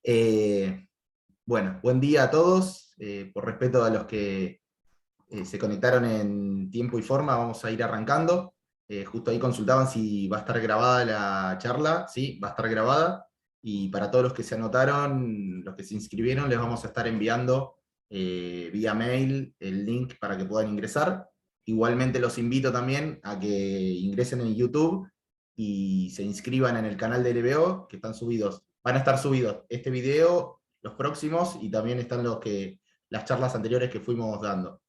Eh, bueno, buen día a todos. Por respeto a los que se conectaron en tiempo y forma, vamos a ir arrancando. Justo ahí consultaban si va a estar grabada la charla. Sí, va a estar grabada. Y para todos los que se anotaron, los que se inscribieron, les vamos a estar enviando vía mail el link para que puedan ingresar. Igualmente los invito también a que ingresen en YouTube y se inscriban en el canal de LBO, que están subidos. Van a estar subidos este video, los próximos, y también están las charlas anteriores que fuimos dando.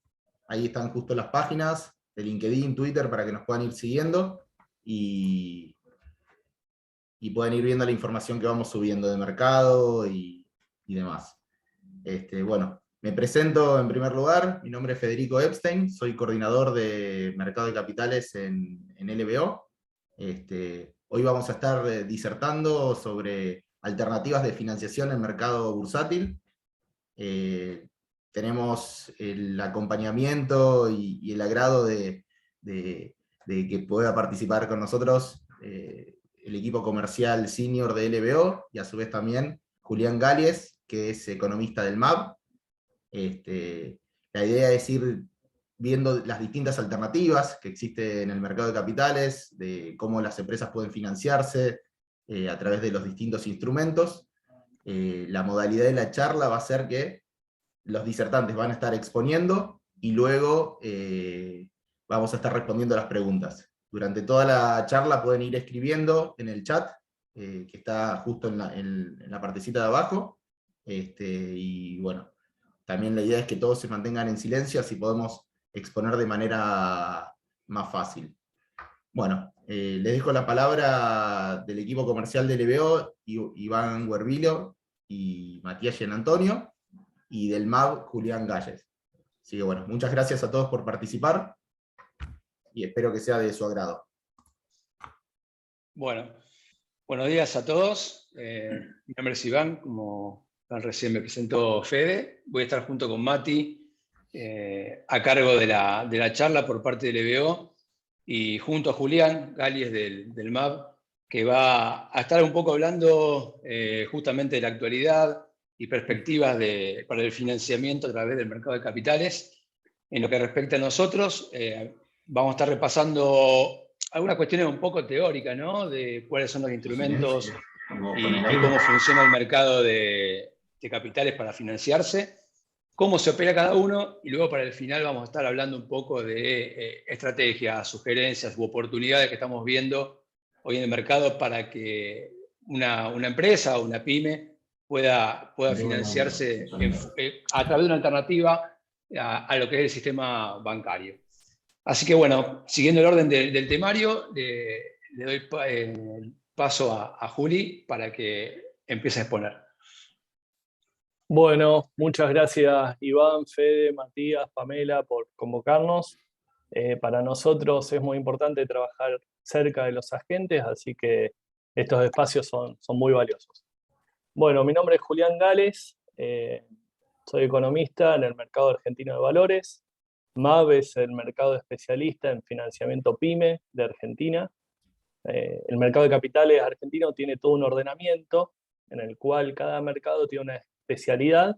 Ahí están justo las páginas de LinkedIn, Twitter, para que nos puedan ir siguiendo y, puedan ir viendo la información que vamos subiendo de mercado y demás. Bueno, me presento en primer lugar. Mi nombre es Federico Epstein, soy coordinador de Mercado de Capitales en LBO. Hoy vamos a estar disertando sobre alternativas de financiación en mercado bursátil. Tenemos el acompañamiento y el agrado de que pueda participar con nosotros el equipo comercial senior de LBO y a su vez también Julián Gález, que es economista del MAB. La idea es ir viendo las distintas alternativas que existen en el mercado de capitales, de cómo las empresas pueden financiarse a través de los distintos instrumentos. La modalidad de la charla va a ser que los disertantes van a estar exponiendo y luego vamos a estar respondiendo las preguntas. Durante toda la charla pueden ir escribiendo en el chat, que está justo en la partecita de abajo. Y bueno, también la idea es que todos se mantengan en silencio, así podemos exponer de manera más fácil. Bueno, les dejo la palabra del equipo comercial de LBO, Iván Huervillo y Matías Gianantonio, y del MAB, Julián Galles. Así que bueno, muchas gracias a todos por participar y espero que sea de su agrado. Bueno, buenos días a todos. Mi nombre es Iván, como recién me presentó Fede. Voy a estar junto con Mati a cargo de la charla por parte del LBO y junto a Julián Galles del MAB, que va a estar un poco hablando justamente de la actualidad y perspectivas para el financiamiento a través del mercado de capitales. En lo que respecta a nosotros, vamos a estar repasando algunas cuestiones un poco teóricas, ¿no? De cuáles son los instrumentos y cómo funciona el mercado de capitales para financiarse, cómo se opera cada uno, y luego para el final vamos a estar hablando un poco de estrategias, sugerencias u oportunidades que estamos viendo hoy en el mercado para que una empresa o una pyme pueda financiarse a través de una alternativa a lo que es el sistema bancario. Así que bueno, siguiendo el orden del temario, le doy paso a Juli para que empiece a exponer. Bueno, muchas gracias Iván, Fede, Matías, Pamela por convocarnos. Para nosotros es muy importante trabajar cerca de los agentes, así que estos espacios son muy valiosos. Bueno, mi nombre es Julián Gález, soy economista en el mercado argentino de valores. MAB es el mercado especialista en financiamiento PYME de Argentina. El mercado de capitales argentino tiene todo un ordenamiento en el cual cada mercado tiene una especialidad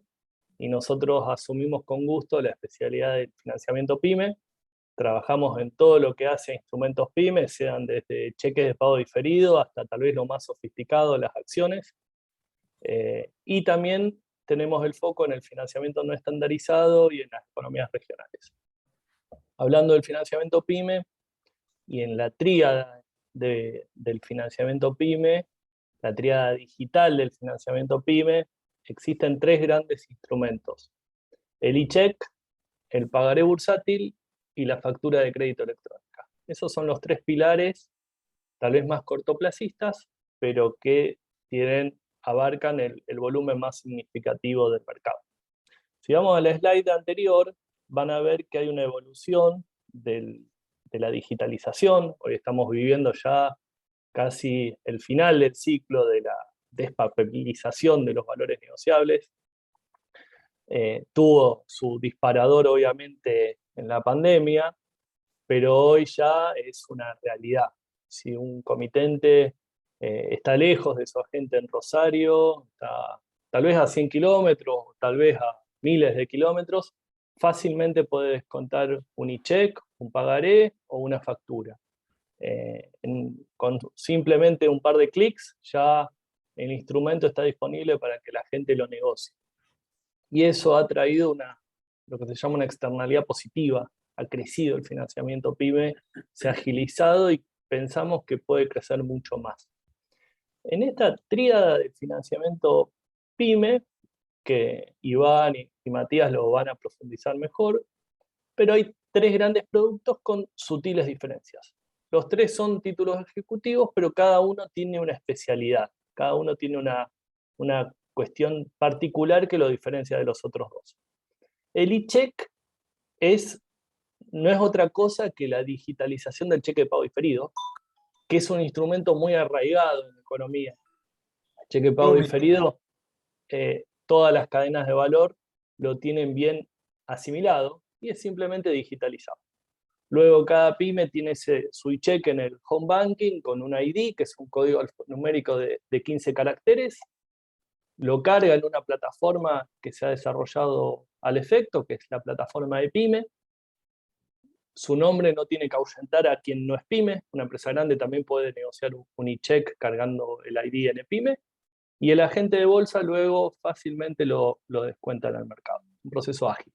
y nosotros asumimos con gusto la especialidad del financiamiento PYME. Trabajamos en todo lo que hace instrumentos PYME, sean desde cheques de pago diferido hasta tal vez lo más sofisticado, las acciones. Y también tenemos el foco en el financiamiento no estandarizado y en las economías regionales. Hablando del financiamiento PYME y en la tríada del financiamiento PYME, la tríada digital del financiamiento PYME, existen tres grandes instrumentos: el e-check, el pagaré bursátil y la factura de crédito electrónica. Esos son los tres pilares, tal vez más cortoplacistas, pero que abarcan el volumen más significativo del mercado. Si vamos a la slide anterior, van a ver que hay una evolución de la digitalización. Hoy estamos viviendo ya casi el final del ciclo de la despapelización de los valores negociables. Tuvo su disparador obviamente en la pandemia, pero hoy ya es una realidad. Si un comitente está lejos de su agente en Rosario, está tal vez a 100 kilómetros, tal vez a miles de kilómetros, fácilmente puede descontar un e-check, un pagaré o una factura. Con simplemente un par de clics ya el instrumento está disponible para que la gente lo negocie. Y eso ha traído lo que se llama una externalidad positiva. Ha crecido el financiamiento PYME, se ha agilizado y pensamos que puede crecer mucho más. En esta tríada de financiamiento PYME, que Iván y Matías lo van a profundizar mejor, pero hay tres grandes productos con sutiles diferencias. Los tres son títulos ejecutivos, pero cada uno tiene una especialidad, cada uno tiene una cuestión particular que lo diferencia de los otros dos. El e-check no es otra cosa que la digitalización del cheque de pago diferido, que es un instrumento muy arraigado en la economía. El cheque de pago diferido, todas las cadenas de valor lo tienen bien asimilado y es simplemente digitalizado. Luego cada pyme tiene su e-check en el home banking con un ID, que es un código alfanumérico de 15 caracteres, lo carga en una plataforma que se ha desarrollado al efecto, que es la plataforma de pyme. Su nombre no tiene que ahuyentar a quien no es pyme. Una empresa grande también puede negociar un e-check cargando el ID en el pyme. Y el agente de bolsa luego fácilmente lo descuenta en el mercado. Un proceso ágil.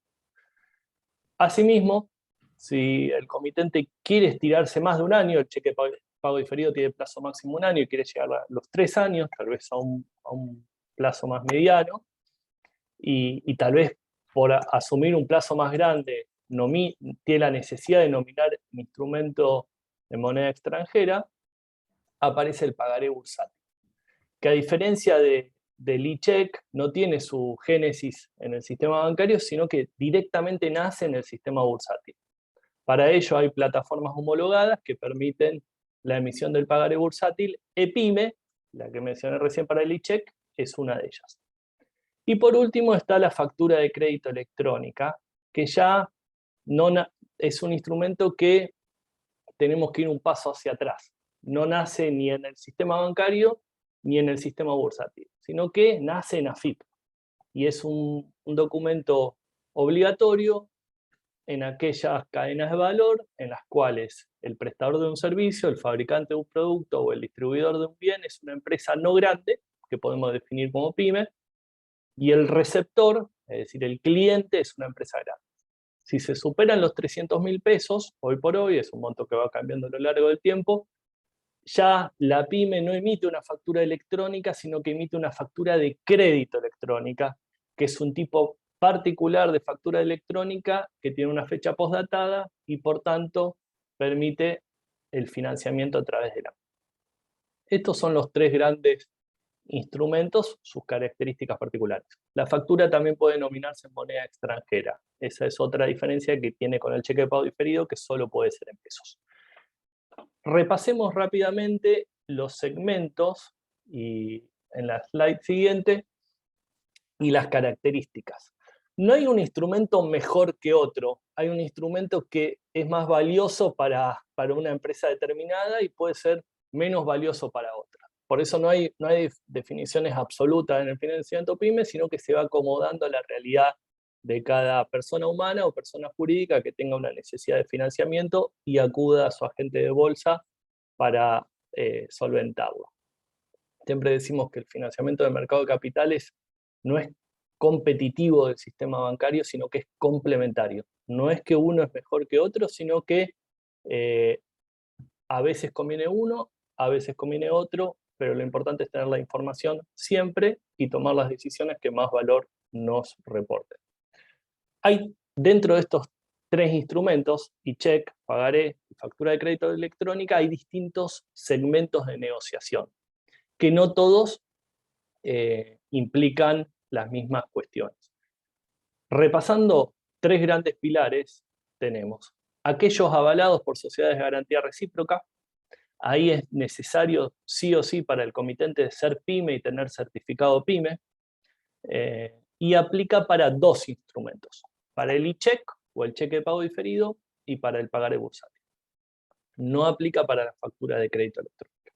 Asimismo, si el comitente quiere estirarse más de un año, el cheque pago diferido tiene plazo máximo un año y quiere llegar a los 3 años, tal vez a un plazo más mediano, y tal vez por asumir un plazo más grande tiene la necesidad de nominar un instrumento de moneda extranjera, aparece el pagaré bursátil, que a diferencia del e-check no tiene su génesis en el sistema bancario, sino que directamente nace en el sistema bursátil. Para ello hay plataformas homologadas que permiten la emisión del pagaré bursátil. EPYME, la que mencioné recién para el e-check, es una de ellas. Y por último está la factura de crédito electrónica, que ya es un instrumento que tenemos que ir un paso hacia atrás. No nace ni en el sistema bancario ni en el sistema bursátil, sino que nace en AFIP. Y es un documento obligatorio en aquellas cadenas de valor en las cuales el prestador de un servicio, el fabricante de un producto o el distribuidor de un bien es una empresa no grande, que podemos definir como pyme, y el receptor, es decir, el cliente, es una empresa grande. Si se superan los 300.000 pesos, hoy por hoy, es un monto que va cambiando a lo largo del tiempo, ya la pyme no emite una factura electrónica, sino que emite una factura de crédito electrónica, que es un tipo particular de factura electrónica que tiene una fecha postdatada y por tanto permite el financiamiento a través de la. Estos son los tres grandes instrumentos, sus características particulares. La factura también puede nominarse en moneda extranjera. Esa es otra diferencia que tiene con el cheque de pago diferido, que solo puede ser en pesos. Repasemos rápidamente los segmentos y en la slide siguiente y las características. No hay un instrumento mejor que otro, hay un instrumento que es más valioso para una empresa determinada y puede ser menos valioso para otra. Por eso no hay definiciones absolutas en el financiamiento PYME, sino que se va acomodando a la realidad de cada persona humana o persona jurídica que tenga una necesidad de financiamiento y acuda a su agente de bolsa para solventarlo. Siempre decimos que el financiamiento del mercado de capitales no es competitivo del sistema bancario, sino que es complementario. No es que uno es mejor que otro, sino que a veces conviene uno, a veces conviene otro, pero lo importante es tener la información siempre y tomar las decisiones que más valor nos reporten. Hay dentro de estos tres instrumentos, e-check, pagaré y factura de crédito electrónica, hay distintos segmentos de negociación, que no todos implican las mismas cuestiones. Repasando tres grandes pilares, tenemos aquellos avalados por sociedades de garantía recíproca. Ahí es necesario sí o sí para el comitente ser pyme y tener certificado pyme, y aplica para dos instrumentos, para el e-check o el cheque de pago diferido y para el pagaré bursátil. No aplica para la factura de crédito electrónica.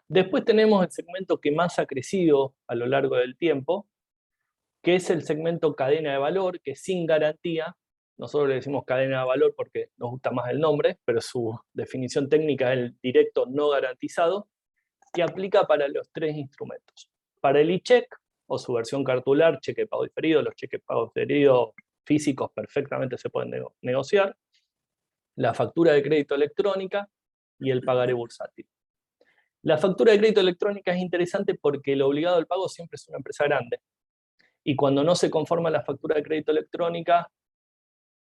Después tenemos el segmento que más ha crecido a lo largo del tiempo, que es el segmento cadena de valor, que sin garantía, nosotros le decimos cadena de valor porque nos gusta más el nombre, pero su definición técnica es el directo no garantizado, que aplica para los tres instrumentos. Para el e-check, o su versión cartular, cheque de pago diferido, los cheques de pago diferido físicos perfectamente se pueden negociar, la factura de crédito electrónica y el pagaré bursátil. La factura de crédito electrónica es interesante porque el obligado al pago siempre es una empresa grande. Y cuando no se conforma la factura de crédito electrónica,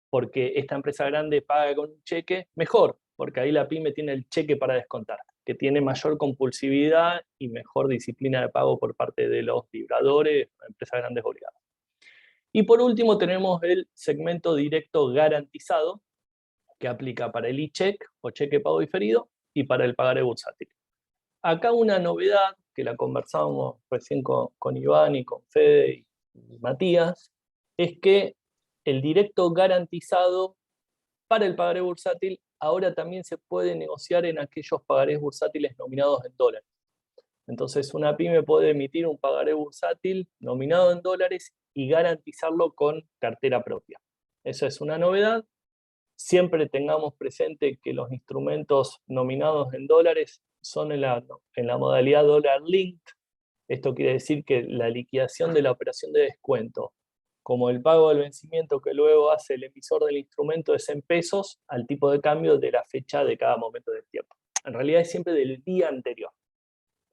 porque esta empresa grande paga con un cheque, mejor, porque ahí la pyme tiene el cheque para descontar, que tiene mayor compulsividad y mejor disciplina de pago por parte de los libradores, empresas grandes obligadas. Y por último tenemos el segmento directo garantizado, que aplica para el e-check o cheque de pago diferido y para el pagaré bursátil. Acá una novedad, que la conversamos recién con Iván y con Fede y Matías, es que el directo garantizado para el pagaré bursátil ahora también se puede negociar en aquellos pagarés bursátiles nominados en dólares. Entonces una pyme puede emitir un pagaré bursátil nominado en dólares y garantizarlo con cartera propia. Eso es una novedad. Siempre tengamos presente que los instrumentos nominados en dólares son en la modalidad dollar linked. Esto quiere decir que la liquidación de la operación de descuento, como el pago del vencimiento que luego hace el emisor del instrumento, es en pesos al tipo de cambio de la fecha de cada momento del tiempo. En realidad es siempre del día anterior.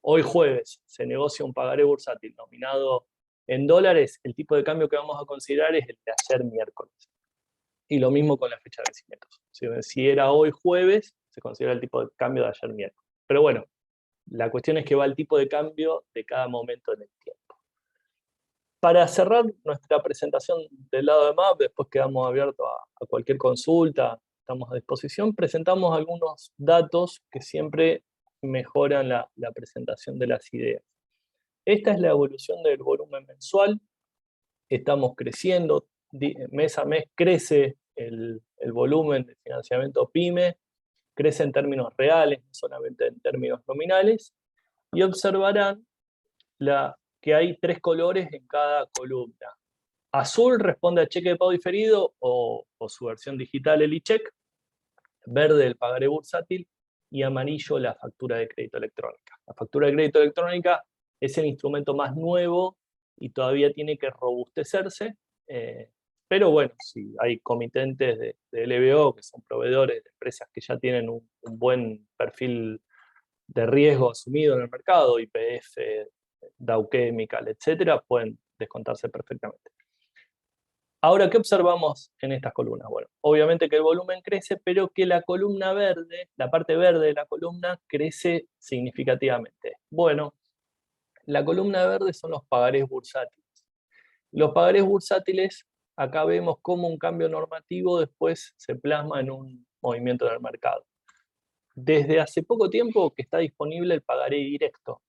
Hoy jueves se negocia un pagaré bursátil nominado en dólares, el tipo de cambio que vamos a considerar es el de ayer miércoles. Y lo mismo con la fecha de vencimientos. Si era hoy jueves, se considera el tipo de cambio de ayer miércoles. Pero bueno, la cuestión es que va el tipo de cambio de cada momento en el tiempo. Para cerrar nuestra presentación del lado de MAP, después quedamos abiertos a cualquier consulta, estamos a disposición, presentamos algunos datos que siempre mejoran la presentación de las ideas. Esta es la evolución del volumen mensual. Estamos creciendo, mes a mes crece el volumen de financiamiento PYME, crece en términos reales, no solamente en términos nominales, y observarán que hay 3 colores en cada columna. Azul responde a cheque de pago diferido o su versión digital, el e-check, verde el pagaré bursátil y amarillo la factura de crédito electrónica. La factura de crédito electrónica es el instrumento más nuevo y todavía tiene que robustecerse, pero bueno, si hay comitentes de LBO, que son proveedores de empresas que ya tienen un buen perfil de riesgo asumido en el mercado, YPF, Dow Chemical, etcétera, pueden descontarse perfectamente. Ahora, ¿qué observamos en estas columnas? Bueno, obviamente que el volumen crece, pero que la columna verde, la parte verde de la columna, crece significativamente. Bueno, la columna verde son los pagarés bursátiles. Los pagarés bursátiles, acá vemos cómo un cambio normativo después se plasma en un movimiento en el mercado. Desde hace poco tiempo que está disponible el pagaré directo.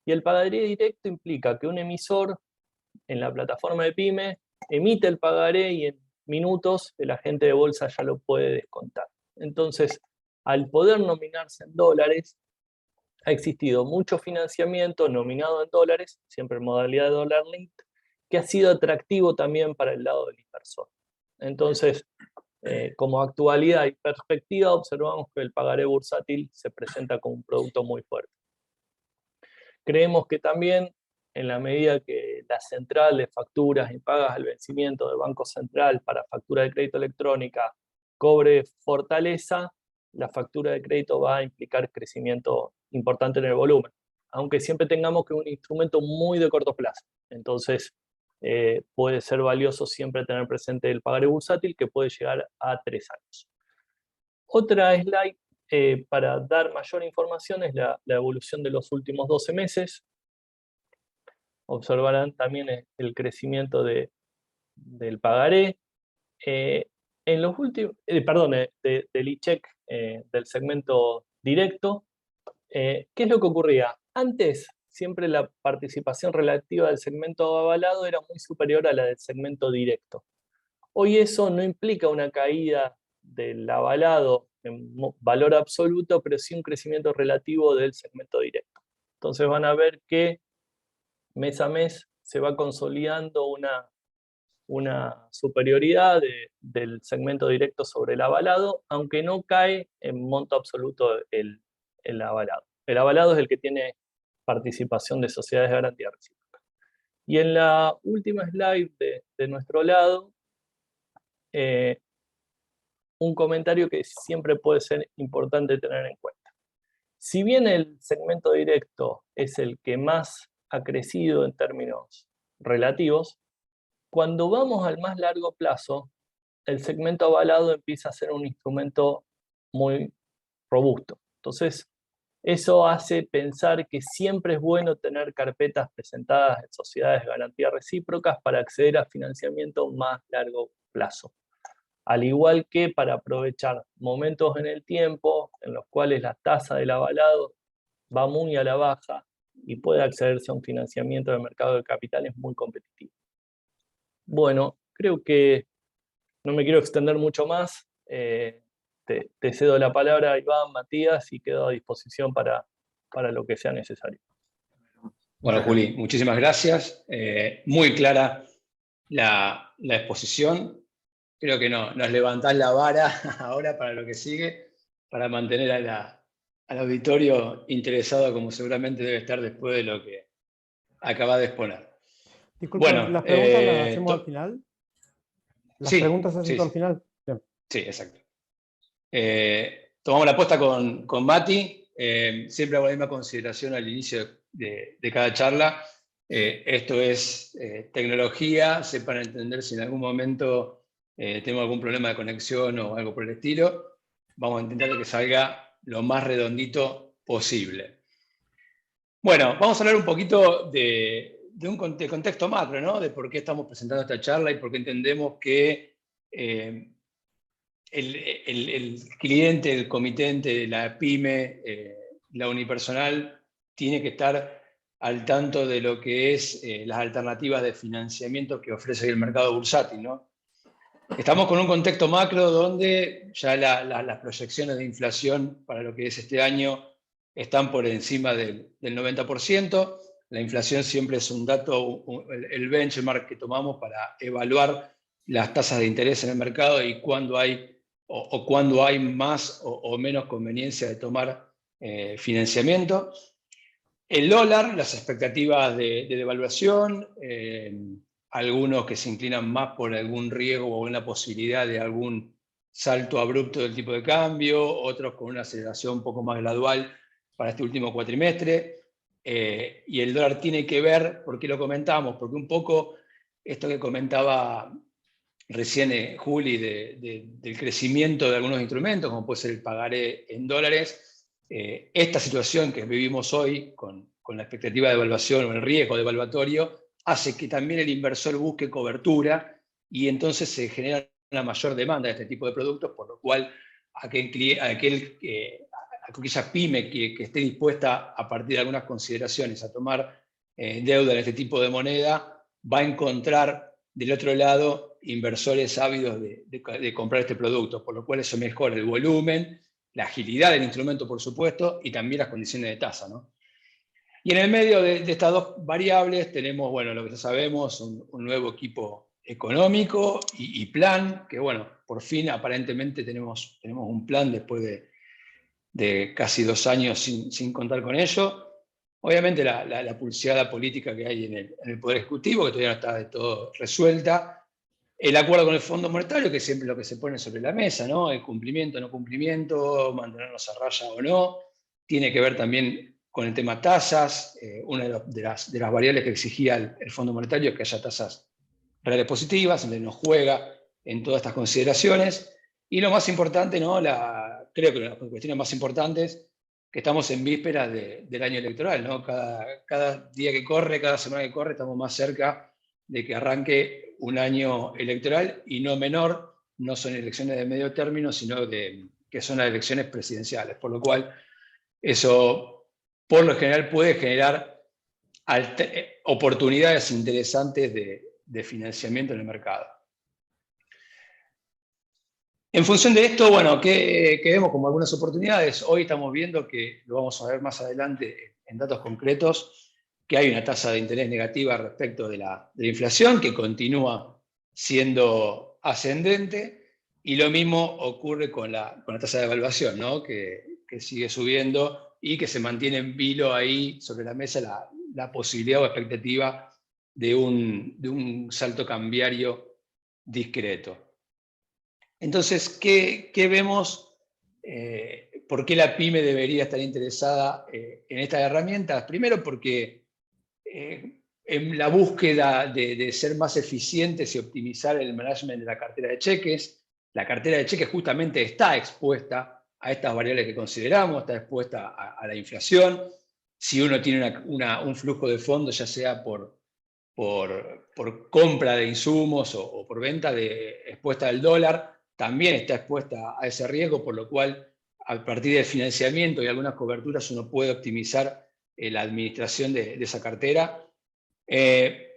Y el pagaré directo implica que un emisor en la plataforma de PYME emite el pagaré y en minutos el agente de bolsa ya lo puede descontar. Entonces, al poder nominarse en dólares, ha existido mucho financiamiento nominado en dólares, siempre en modalidad de dollar linked, que ha sido atractivo también para el lado del inversor. Entonces, como actualidad y perspectiva, observamos que el pagaré bursátil se presenta como un producto muy fuerte. Creemos que también, en la medida que la central de facturas y pagas al vencimiento del Banco Central para factura de crédito electrónica cobre fortaleza, la factura de crédito va a implicar crecimiento importante en el volumen, aunque siempre tengamos que un instrumento muy de corto plazo. Entonces, puede ser valioso siempre tener presente el pagaré bursátil, que puede llegar a 3 años. Otra slide para dar mayor información es la evolución de los últimos 12 meses. Observarán también el crecimiento del pagaré. En los últimos, del e-check del segmento directo, ¿qué es lo que ocurría? Antes, siempre la participación relativa del segmento avalado era muy superior a la del segmento directo. Hoy eso no implica una caída del avalado en valor absoluto, pero sí un crecimiento relativo del segmento directo. Entonces van a ver que mes a mes se va consolidando una superioridad del segmento directo sobre el avalado, aunque no cae en monto absoluto el avalado. El avalado es el que tiene participación de sociedades de garantía recíproca. Y en la última slide de nuestro lado, un comentario que siempre puede ser importante tener en cuenta. Si bien el segmento directo es el que más ha crecido en términos relativos, cuando vamos al más largo plazo, el segmento avalado empieza a ser un instrumento muy robusto. Entonces, eso hace pensar que siempre es bueno tener carpetas presentadas en sociedades de garantía recíprocas para acceder a financiamiento más largo plazo. Al igual que para aprovechar momentos en el tiempo en los cuales la tasa del avalado va muy a la baja y puede accederse a un financiamiento de mercado de capitales muy competitivo. Bueno, creo que no me quiero extender mucho más. Te cedo la palabra, Iván, Matías, y quedo a disposición para lo que sea necesario. Bueno, Juli, muchísimas gracias. Muy clara la exposición. Creo que nos levantás la vara ahora para lo que sigue, para mantener al auditorio interesado, como seguramente debe estar después de lo que acaba de exponer. Disculpen, Bueno, ¿las preguntas las hacemos al final? ¿Las sí, preguntas se hacen sí, al final? Bien. Sí, exacto. Tomamos la aposta con Mati. Siempre hago la misma consideración al inicio de cada charla. Esto es tecnología, sepan entender si en algún momento tenemos algún problema de conexión o algo por el estilo. Vamos a intentar que salga lo más redondito posible. Bueno, vamos a hablar un poquito de un contexto macro, ¿no? De por qué estamos presentando esta charla y por qué entendemos que el cliente, el comitente, la pyme, la unipersonal, tiene que estar al tanto de lo que es las alternativas de financiamiento que ofrece el mercado bursátil, ¿no? Estamos con un contexto macro donde ya las proyecciones de inflación para lo que es este año están por encima del 90%. La inflación siempre es un dato, el benchmark que tomamos para evaluar las tasas de interés en el mercado y cuándo hay cuando hay más o menos conveniencia de tomar financiamiento. El dólar, las expectativas de devaluación, algunos que se inclinan más por algún riesgo o una posibilidad de algún salto abrupto del tipo de cambio, otros con una aceleración un poco más gradual para este último cuatrimestre. Y el dólar tiene que ver, ¿por qué lo comentamos? Porque un poco esto que comentaba recién Juli del crecimiento de algunos instrumentos, como puede ser el pagaré en dólares, esta situación que vivimos hoy con la expectativa de devaluación o el riesgo devaluatorio hace que también el inversor busque cobertura y entonces se genera una mayor demanda de este tipo de productos, por lo cual aquella pyme que esté dispuesta a partir de algunas consideraciones a tomar deuda en este tipo de moneda va a encontrar del otro lado inversores ávidos de comprar este producto, por lo cual eso mejora el volumen, la agilidad del instrumento, por supuesto, y también las condiciones de tasa, ¿no? Y en el medio de estas dos variables tenemos, bueno, lo que ya sabemos, un nuevo equipo económico y plan, que bueno, por fin aparentemente tenemos un plan después de casi 2 años sin contar con ello. Obviamente la pulseada política que hay en el Poder Ejecutivo, que todavía no está de todo resuelta. El acuerdo con el Fondo Monetario, que siempre es lo que se pone sobre la mesa, ¿no? El cumplimiento, no cumplimiento, mantenernos a raya o no. Tiene que ver también con el tema tasas. Una de las variables que exigía el Fondo Monetario es que haya tasas reales positivas, donde nos juega en todas estas consideraciones. Y lo más importante, ¿no? Creo que las cuestiones más importantes, que estamos en vísperas del año electoral, ¿no? Cada día que corre, cada semana que corre, estamos más cerca de que arranque un año electoral y no menor, no son elecciones de medio término, sino que son las elecciones presidenciales, por lo cual eso, por lo general, puede generar oportunidades interesantes de financiamiento en el mercado. En función de esto, bueno, ¿qué vemos como algunas oportunidades? Hoy estamos viendo que, lo vamos a ver más adelante en datos concretos, que hay una tasa de interés negativa respecto de la inflación, que continúa siendo ascendente, y lo mismo ocurre con la tasa de evaluación, ¿no? que sigue subiendo y que se mantiene en vilo ahí sobre la mesa la posibilidad o expectativa de un salto cambiario discreto. Entonces, ¿qué vemos? ¿Por qué la pyme debería estar interesada en estas herramientas? Primero porque en la búsqueda de ser más eficientes y optimizar el management de la cartera de cheques, la cartera de cheques justamente está expuesta a estas variables que consideramos, está expuesta a la inflación. Si uno tiene un flujo de fondos, ya sea por compra de insumos o por venta expuesta al dólar, también está expuesta a ese riesgo, por lo cual a partir del financiamiento y algunas coberturas uno puede optimizar la administración de esa cartera.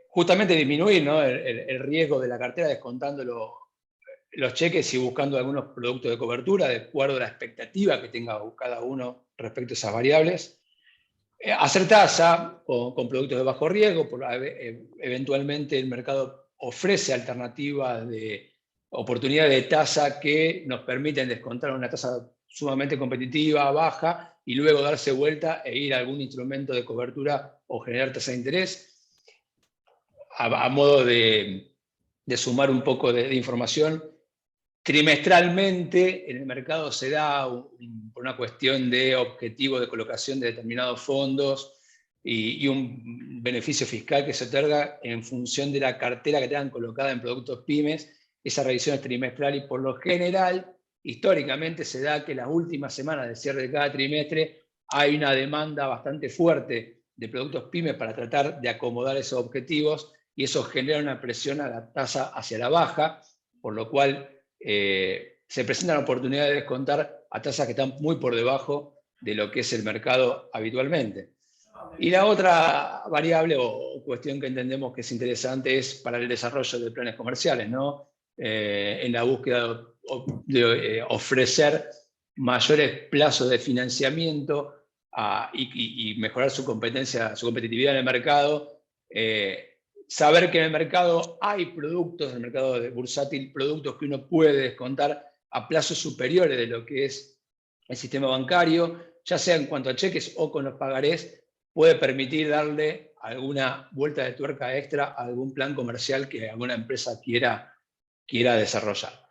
Justamente disminuir, ¿no? el riesgo de la cartera descontando los cheques y buscando algunos productos de cobertura de acuerdo a la expectativa que tenga cada uno respecto a esas variables. Hacer tasa con productos de bajo riesgo, eventualmente el mercado ofrece alternativas de oportunidades de tasa que nos permiten descontar una tasa sumamente competitiva, baja, y luego darse vuelta e ir a algún instrumento de cobertura o generar tasa de interés. A modo de sumar un poco de información, trimestralmente en el mercado se da por una cuestión de objetivo de colocación de determinados fondos y un beneficio fiscal que se otorga en función de la cartera que tengan colocada en productos pymes. Esa revisión es trimestral y por lo general, históricamente se da que las últimas semanas de cierre de cada trimestre hay una demanda bastante fuerte de productos pymes para tratar de acomodar esos objetivos y eso genera una presión a la tasa hacia la baja, por lo cual se presentan oportunidades de descontar a tasas que están muy por debajo de lo que es el mercado habitualmente. Y la otra variable o cuestión que entendemos que es interesante es para el desarrollo de planes comerciales, ¿no? En la búsqueda de ofrecer mayores plazos de financiamiento y mejorar su competitividad en el mercado. Saber que en el mercado hay productos, en el mercado bursátil, productos que uno puede descontar a plazos superiores de lo que es el sistema bancario, ya sea en cuanto a cheques o con los pagarés, puede permitir darle alguna vuelta de tuerca extra a algún plan comercial que alguna empresa quiera desarrollar.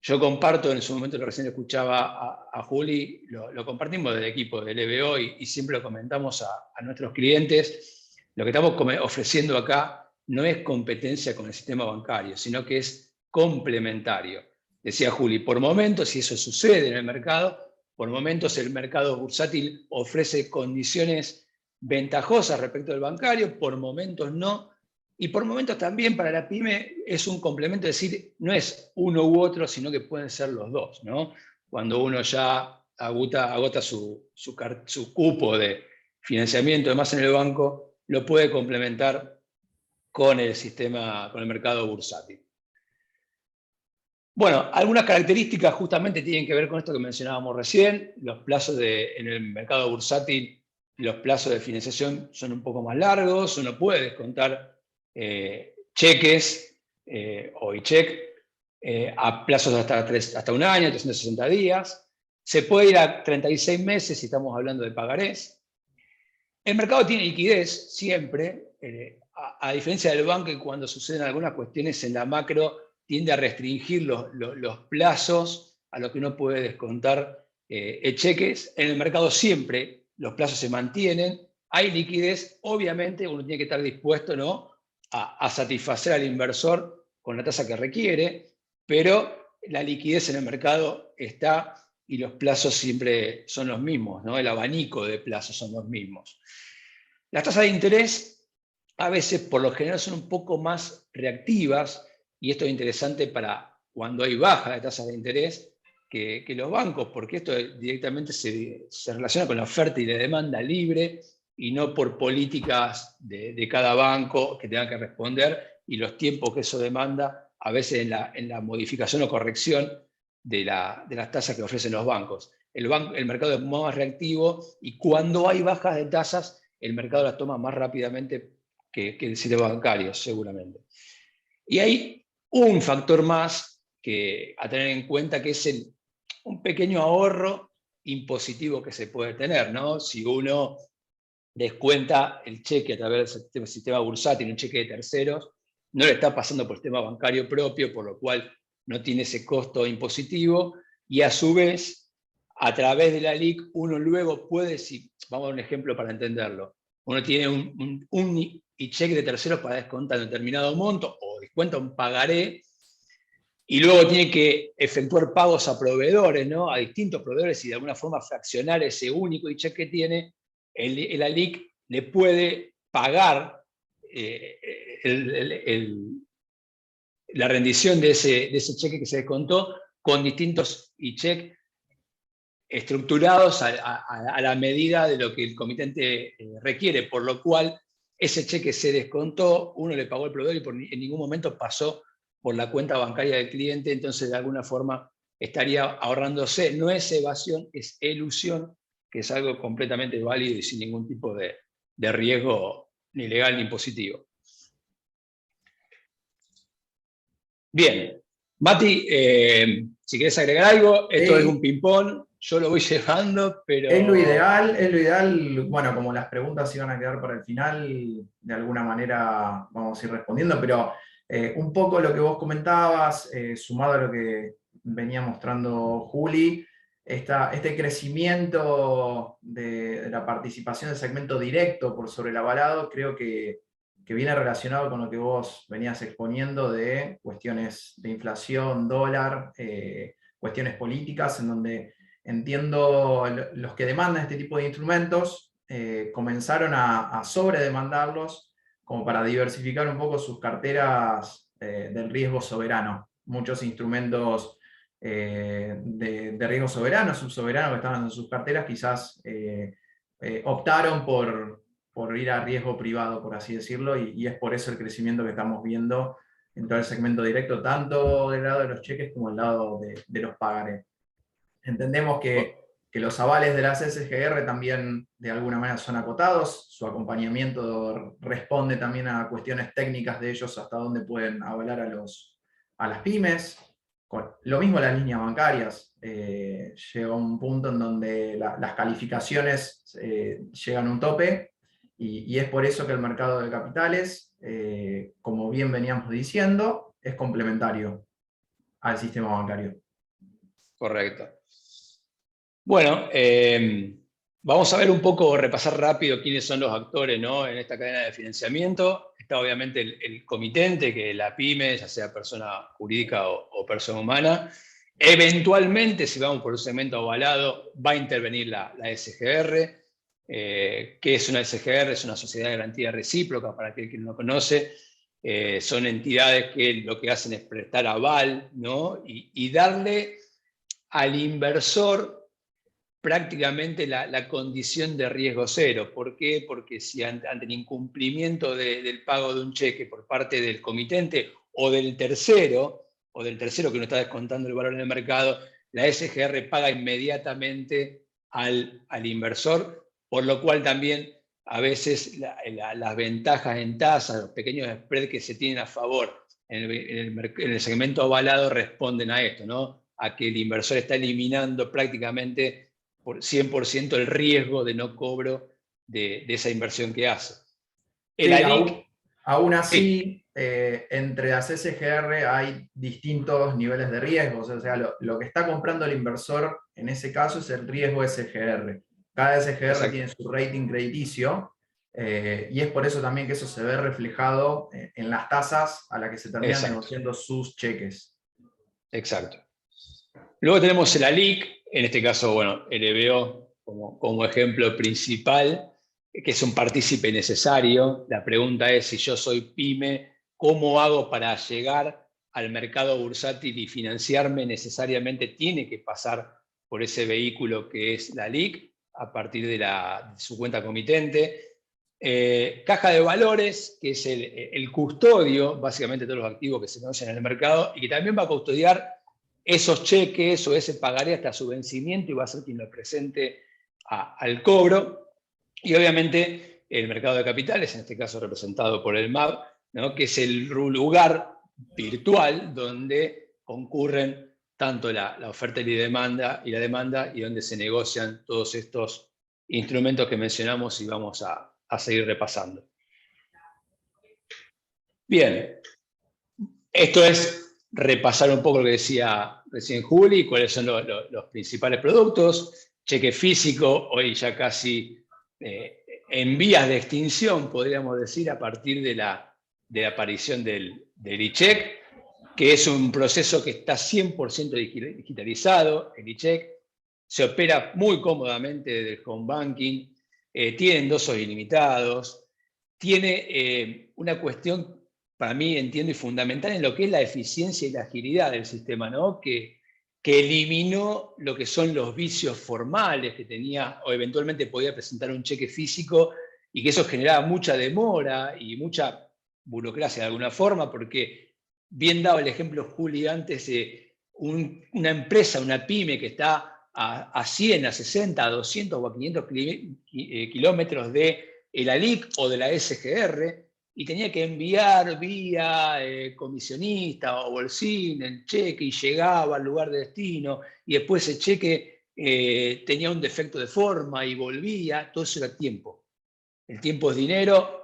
Yo comparto, en su momento lo recién escuchaba a Juli, lo compartimos del equipo del EBO y siempre lo comentamos a nuestros clientes. Lo que estamos ofreciendo acá no es competencia con el sistema bancario, sino que es complementario. Decía Juli, por momentos, si eso sucede en el mercado, por momentos el mercado bursátil ofrece condiciones ventajosas respecto del bancario, por momentos no, y por momentos también para la pyme es un complemento, es decir, no es uno u otro, sino que pueden ser los dos, ¿no? Cuando uno ya agota su cupo de financiamiento, además en el banco, lo puede complementar con el sistema, con el mercado bursátil. Bueno, algunas características justamente tienen que ver con esto que mencionábamos recién. Los plazos en el mercado bursátil, los plazos de financiación son un poco más largos, uno puede descontar cheques o e-check a plazos hasta un año, 360 días. Se puede ir a 36 meses si estamos hablando de pagarés. El mercado tiene liquidez siempre, a diferencia del banco, que cuando suceden algunas cuestiones en la macro tiende a restringir los plazos a lo que uno puede descontar cheques. En el mercado siempre los plazos se mantienen, hay liquidez, obviamente uno tiene que estar dispuesto, ¿no?, a satisfacer al inversor con la tasa que requiere, pero la liquidez en el mercado está y los plazos siempre son los mismos, ¿no? El abanico de plazos son los mismos. Las tasas de interés a veces, por lo general, son un poco más reactivas, y esto es interesante para cuando hay baja de tasas de interés que los bancos, porque esto directamente se relaciona con la oferta y la demanda libre, y no por políticas de cada banco que tengan que responder, y los tiempos que eso demanda, a veces en la modificación o corrección de las tasas que ofrecen los bancos. El mercado es más reactivo, y cuando hay bajas de tasas, el mercado las toma más rápidamente que el sistema bancario, seguramente. Y hay un factor más que a tener en cuenta, que es un pequeño ahorro impositivo que se puede tener, ¿no? Si uno descuenta el cheque a través del sistema bursátil, un cheque de terceros, no le está pasando por el sistema bancario propio, por lo cual no tiene ese costo impositivo, y a su vez, a través de la LIC, uno luego puede, si vamos a dar un ejemplo para entenderlo, uno tiene un cheque de terceros para descontar un determinado monto, o descuenta un pagaré, y luego tiene que efectuar pagos a proveedores, ¿no? A distintos proveedores, y de alguna forma fraccionar ese único cheque que tiene, el ALIC le puede pagar la rendición de ese cheque que se descontó con distintos cheques estructurados a la medida de lo que el comitente requiere, por lo cual ese cheque se descontó, uno le pagó al proveedor y en ningún momento pasó por la cuenta bancaria del cliente, entonces de alguna forma estaría ahorrándose. No es evasión, es elusión, que es algo completamente válido y sin ningún tipo de riesgo ni legal ni impositivo. Bien, Mati, si querés agregar algo, esto es un ping-pong, yo lo voy llevando, pero... Es lo ideal, bueno, como las preguntas iban a quedar para el final, de alguna manera vamos a ir respondiendo, pero un poco lo que vos comentabas, sumado a lo que venía mostrando Juli, este crecimiento de la participación del segmento directo por sobre el avalado, creo que viene relacionado con lo que vos venías exponiendo de cuestiones de inflación, dólar, cuestiones políticas, en donde entiendo los que demandan este tipo de instrumentos comenzaron a sobredemandarlos como para diversificar un poco sus carteras del riesgo soberano. Muchos instrumentos de riesgo soberano, subsoberano que estaban en sus carteras, quizás optaron por ir a riesgo privado, por así decirlo, y es por eso el crecimiento que estamos viendo en todo el segmento directo, tanto del lado de los cheques como del lado de los pagarés. Entendemos que los avales de las SGR también de alguna manera son acotados, su acompañamiento responde también a cuestiones técnicas de ellos, hasta dónde pueden avalar a las pymes. Lo mismo las líneas bancarias, llega un punto en donde las calificaciones llegan a un tope, y es por eso que el mercado de capitales, como bien veníamos diciendo, es complementario al sistema bancario. Correcto. Bueno, vamos a ver un poco, repasar rápido quiénes son los actores, ¿no?, en esta cadena de financiamiento. Está obviamente el comitente, que es la pyme, ya sea persona jurídica o persona humana. Eventualmente, si vamos por un segmento avalado, va a intervenir la SGR. ¿Qué es una SGR? Es una sociedad de garantía recíproca, para aquel que no lo conoce. Son entidades que lo que hacen es prestar aval, ¿no?, y darle al inversor prácticamente la condición de riesgo cero. ¿Por qué? Porque si ante el incumplimiento del pago de un cheque por parte del comitente o del tercero que no está descontando el valor en el mercado, la SGR paga inmediatamente al inversor, por lo cual también a veces las ventajas en tasas, los pequeños spreads que se tienen a favor en el segmento avalado responden a esto, ¿no?, a que el inversor está eliminando prácticamente por 100% el riesgo de no cobro de esa inversión que hace. Sí, aún así, entre las SGR hay distintos niveles de riesgos. O sea, lo que está comprando el inversor en ese caso es el riesgo SGR. Cada SGR Exacto. Tiene su rating crediticio, y es por eso también que eso se ve reflejado en las tasas a las que se terminan Exacto. Negociando sus cheques. Exacto. Luego tenemos el ALIC, en este caso, bueno, LBO como ejemplo principal, que es un partícipe necesario. La pregunta es, si yo soy pyme, ¿cómo hago para llegar al mercado bursátil y financiarme? Necesariamente tiene que pasar por ese vehículo que es la LIC, a partir de su cuenta comitente. Caja de valores, que es el custodio, básicamente, de todos los activos que se conocen en el mercado, y que también va a custodiar esos cheques o ese pagaré hasta su vencimiento, y va a ser quien lo presente al cobro. Y obviamente el mercado de capitales, en este caso representado por el MAB, ¿no? Que es el lugar virtual donde concurren tanto la oferta y la demanda, y donde se negocian todos estos instrumentos que mencionamos y vamos a seguir repasando. Bien, esto es repasar un poco lo que decía recién Juli, cuáles son los principales productos. Cheque físico, hoy ya casi en vías de extinción, podríamos decir, a partir de la aparición del e-check, que es un proceso que está 100% digitalizado. El e-check se opera muy cómodamente desde el home banking, tiene endosos ilimitados, tiene una cuestión, para mí, entiendo, y fundamental en lo que es la eficiencia y la agilidad del sistema, ¿no? Que eliminó lo que son los vicios formales que tenía, o eventualmente podía presentar un cheque físico, y que eso generaba mucha demora y mucha burocracia de alguna forma, porque bien dado el ejemplo Juli antes de una empresa, una pyme que está a 100, a 60, a 200 o a 500 kilómetros de el ALIC o de la SGR, y tenía que enviar vía comisionista o bolsín el cheque, y llegaba al lugar de destino, y después ese cheque tenía un defecto de forma y volvía. Todo eso era tiempo. El tiempo es dinero,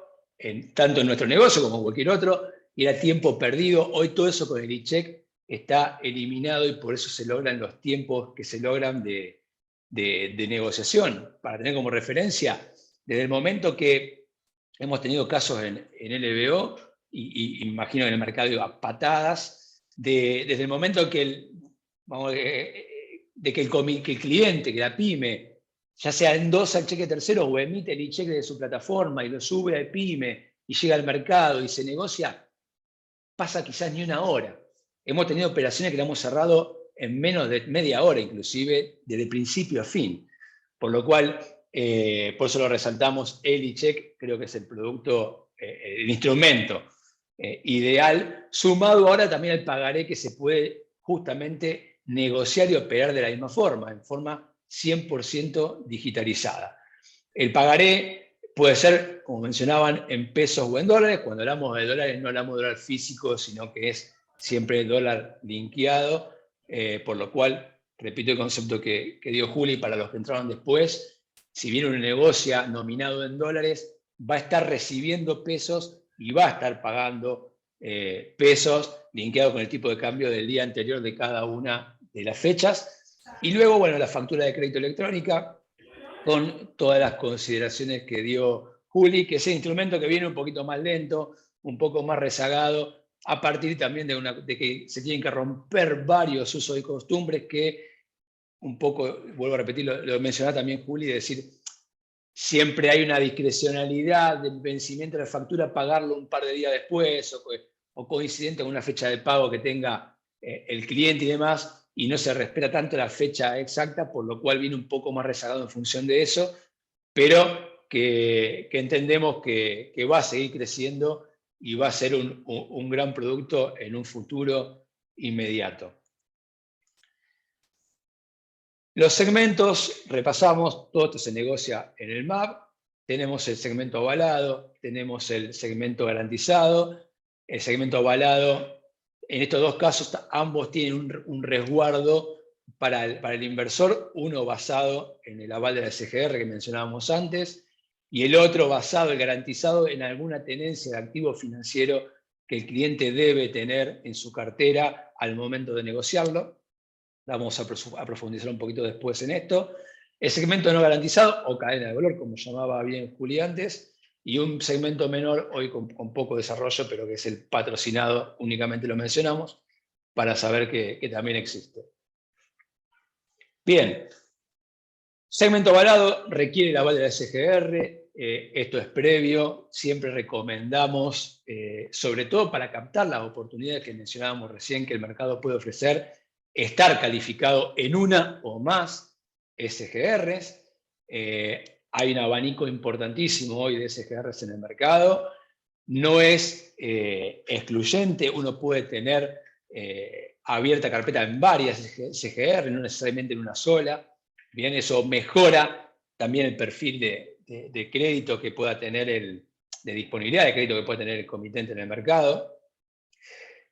tanto en nuestro negocio como en cualquier otro, y era tiempo perdido. Hoy todo eso con el e-check está eliminado, y por eso se logran los tiempos que se logran de negociación. Para tener como referencia, desde el momento que hemos tenido casos en LBO, y imagino en el mercado a patadas, desde el momento que el cliente, que la pyme, ya sea endosa el cheque tercero o emite el e-cheque de su plataforma y lo sube al pyme y llega al mercado y se negocia, pasa quizás ni una hora. Hemos tenido operaciones que la hemos cerrado en menos de media hora, inclusive, desde principio a fin. Por lo cual, por eso lo resaltamos, el e-check creo que es el producto, el instrumento ideal, sumado ahora también al pagaré, que se puede justamente negociar y operar de la misma forma, en forma 100% digitalizada. El pagaré puede ser, como mencionaban, en pesos o en dólares. Cuando hablamos de dólares, no hablamos de dólar físico, sino que es siempre dólar linkeado, por lo cual, repito el concepto que dio Juli para los que entraron después: si bien uno negocia nominado en dólares, va a estar recibiendo pesos y va a estar pagando pesos, linkeado con el tipo de cambio del día anterior de cada una de las fechas. Y luego, bueno, la factura de crédito electrónica, con todas las consideraciones que dio Juli, que es el instrumento que viene un poquito más lento, un poco más rezagado, a partir también de que se tienen que romper varios usos y costumbres que, un poco, vuelvo a repetir, lo mencionaba también Juli, de decir, siempre hay una discrecionalidad del vencimiento de la factura, pagarlo un par de días después, o coincidente con una fecha de pago que tenga el cliente y demás, y no se respeta tanto la fecha exacta, por lo cual viene un poco más rezagado en función de eso, pero que entendemos que va a seguir creciendo y va a ser un gran producto en un futuro inmediato. Los segmentos, repasamos, todo esto se negocia en el MAB. Tenemos el segmento avalado, tenemos el segmento garantizado. El segmento avalado, en estos dos casos, ambos tienen un resguardo para el inversor, uno basado en el aval de la SGR que mencionábamos antes, y el otro basado, el garantizado, en alguna tenencia de activo financiero que el cliente debe tener en su cartera al momento de negociarlo. Vamos a profundizar un poquito después en esto. El segmento no garantizado, o cadena de valor, como llamaba bien Juli antes, y un segmento menor, hoy con poco desarrollo, pero que es el patrocinado, únicamente lo mencionamos, para saber que también existe. Bien, segmento avalado requiere el aval de la SGR, esto es previo, siempre recomendamos, sobre todo para captar las oportunidades que mencionábamos recién que el mercado puede ofrecer, estar calificado en una o más SGRs. Hay un abanico importantísimo hoy de SGRs en el mercado. No es excluyente, uno puede tener abierta carpeta en varias SGR, no necesariamente en una sola. Bien, eso mejora también el perfil de crédito que pueda tener de disponibilidad de crédito que pueda tener el comitente en el mercado.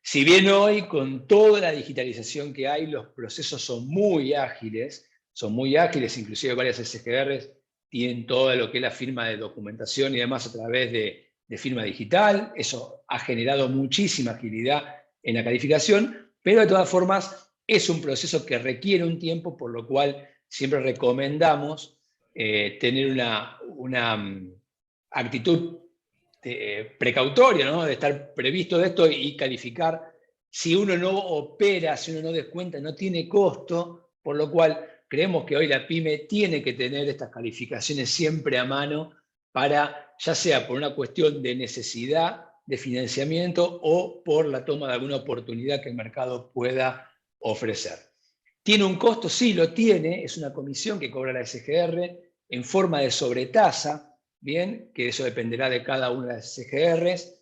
Si bien hoy, con toda la digitalización que hay, los procesos son muy ágiles, inclusive varias SGRs tienen todo lo que es la firma de documentación y demás a través de firma digital. Eso ha generado muchísima agilidad en la calificación, pero de todas formas es un proceso que requiere un tiempo, por lo cual siempre recomendamos tener una actitud precautoria, ¿no? De estar previsto de esto y calificar. Si uno no opera, si uno no descuenta, no tiene costo, por lo cual creemos que hoy la pyme tiene que tener estas calificaciones siempre a mano para, ya sea por una cuestión de necesidad de financiamiento o por la toma de alguna oportunidad que el mercado pueda ofrecer. ¿Tiene un costo? Sí, lo tiene. Es una comisión que cobra la SGR en forma de sobretasa, bien, que eso dependerá de cada una de las SGRs,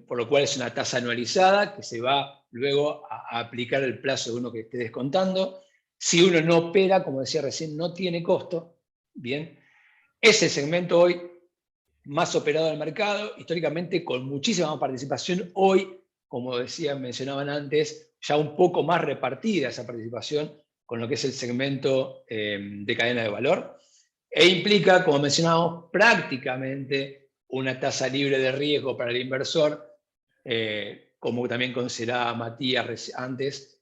por lo cual es una tasa anualizada que se va luego a aplicar el plazo de uno que esté descontando. Si uno no opera, como decía recién, no tiene costo, bien. Es el segmento hoy más operado del mercado, históricamente con muchísima más participación. Hoy, como mencionaban antes, ya un poco más repartida esa participación con lo que es el segmento de cadena de valor. E implica, como mencionábamos, prácticamente una tasa libre de riesgo para el inversor, como también consideraba Matías antes.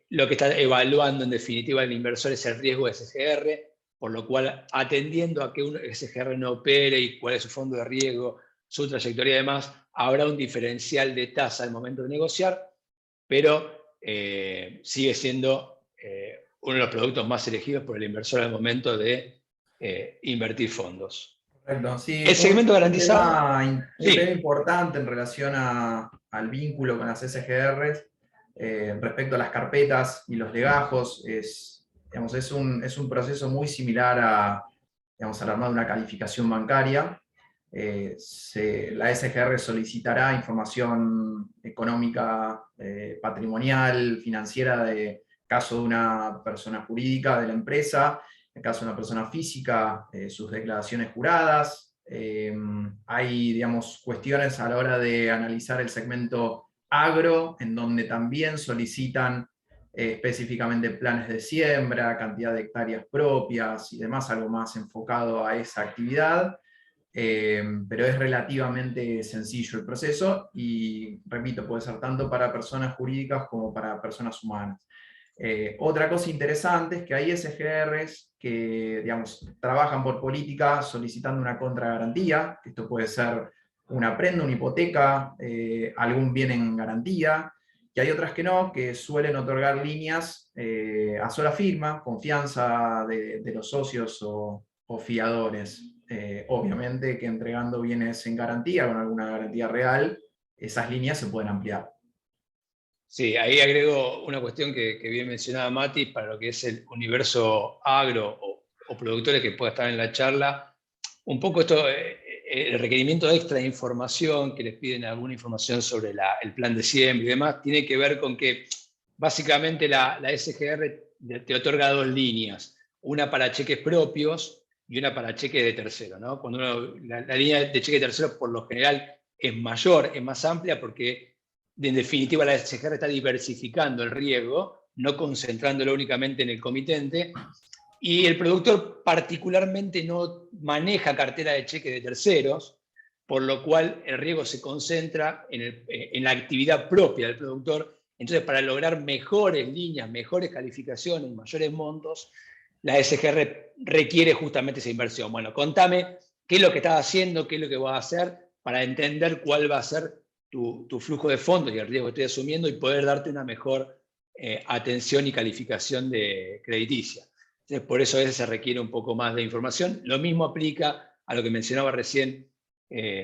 Lo que está evaluando en definitiva el inversor es el riesgo de SGR, por lo cual, atendiendo a que un SGR no opere y cuál es su fondo de riesgo, su trayectoria y demás, habrá un diferencial de tasa al momento de negociar, pero sigue siendo uno de los productos más elegidos por el inversor al momento de invertir fondos. Correcto, sí. El segmento garantizado. Un tema importante en relación al vínculo con las SGRs respecto a las carpetas y los legajos es un proceso muy similar al armado de una calificación bancaria. La SGR solicitará información económica, patrimonial, financiera, de caso de una persona jurídica de la empresa, en el caso de una persona física, sus declaraciones juradas. Hay, digamos, cuestiones a la hora de analizar el segmento agro, en donde también solicitan específicamente planes de siembra, cantidad de hectáreas propias y demás, algo más enfocado a esa actividad. Pero es relativamente sencillo el proceso y, repito, puede ser tanto para personas jurídicas como para personas humanas. Otra cosa interesante es que hay SGRs que, digamos, trabajan por política solicitando una contragarantía. Esto puede ser una prenda, una hipoteca, algún bien en garantía, y hay otras que no, que suelen otorgar líneas a sola firma, confianza de los socios o fiadores. Obviamente que entregando bienes en garantía, con alguna garantía real, esas líneas se pueden ampliar. Sí, ahí agrego una cuestión que bien mencionaba Mati, para lo que es el universo agro o productores que pueda estar en la charla. Un poco esto, el requerimiento extra de información, que les piden alguna información sobre el plan de siembra y demás, tiene que ver con que básicamente la SGR te otorga dos líneas, una para cheques propios y una para cheques de tercero, ¿no? Cuando la línea de cheque de tercero por lo general es mayor, es más amplia, porque en definitiva la SGR está diversificando el riesgo, no concentrándolo únicamente en el comitente, y el productor particularmente no maneja cartera de cheques de terceros, por lo cual el riesgo se concentra en la actividad propia del productor. Entonces, para lograr mejores líneas, mejores calificaciones, mayores montos, la SGR requiere justamente esa inversión. Bueno, contame qué es lo que estás haciendo, qué es lo que vas a hacer, para entender cuál va a ser tu flujo de fondos y el riesgo que estoy asumiendo y poder darte una mejor atención y calificación crediticia. Entonces, por eso a veces se requiere un poco más de información. Lo mismo aplica a lo que mencionaba recién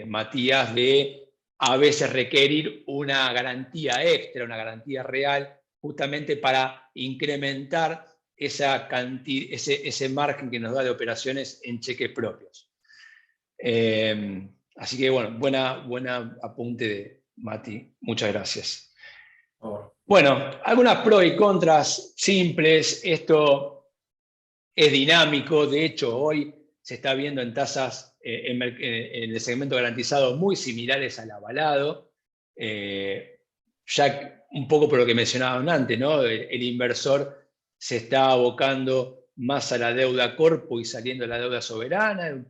Matías, de a veces requerir una garantía extra, una garantía real, justamente para incrementar ese margen que nos da de operaciones en cheques propios. Así que bueno, buena apunte de Mati. Muchas gracias. Bueno, algunas pros y contras simples. Esto es dinámico. De hecho, hoy se está viendo en tasas en el segmento garantizado muy similares al avalado, ya un poco por lo que mencionaban antes, ¿no? El inversor se está abocando más a la deuda corpo y saliendo de la deuda soberana,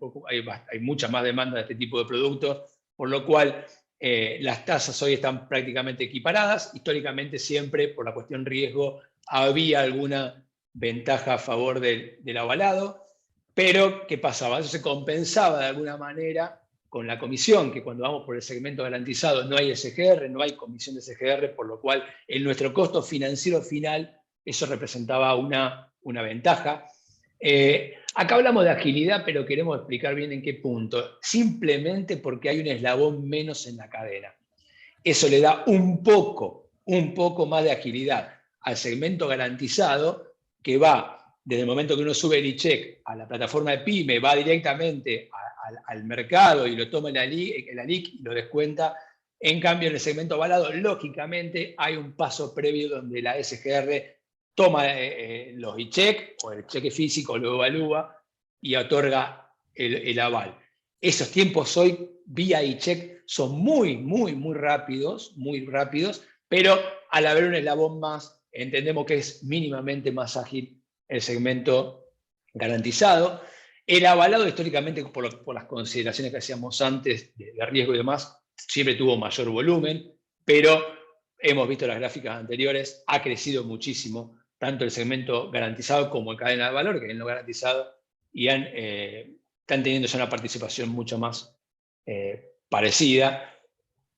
hay mucha más demanda de este tipo de productos, por lo cual las tasas hoy están prácticamente equiparadas. Históricamente siempre, por la cuestión riesgo, había alguna ventaja a favor del avalado, pero ¿qué pasaba? Eso se compensaba de alguna manera con la comisión, que cuando vamos por el segmento garantizado no hay SGR, no hay comisión de SGR, por lo cual en nuestro costo financiero final eso representaba una ventaja. Acá hablamos de agilidad, pero queremos explicar bien en qué punto. Simplemente porque hay un eslabón menos en la cadena. Eso le da un poco más de agilidad al segmento garantizado, que va desde el momento que uno sube el e-check a la plataforma de PYME, va directamente al mercado y lo toma en la LIC y lo descuenta. En cambio, en el segmento avalado, lógicamente, hay un paso previo donde la SGR toma los e-check o el cheque físico, lo evalúa y otorga el aval. Esos tiempos hoy, vía e-check, son muy rápidos, pero al haber un eslabón más, entendemos que es mínimamente más ágil el segmento garantizado. El avalado, históricamente, por las consideraciones que hacíamos antes de riesgo y demás, siempre tuvo mayor volumen, pero hemos visto las gráficas anteriores, ha crecido muchísimo, tanto el segmento garantizado como el cadena de valor, que es el no garantizado, y están teniendo ya una participación mucho más parecida.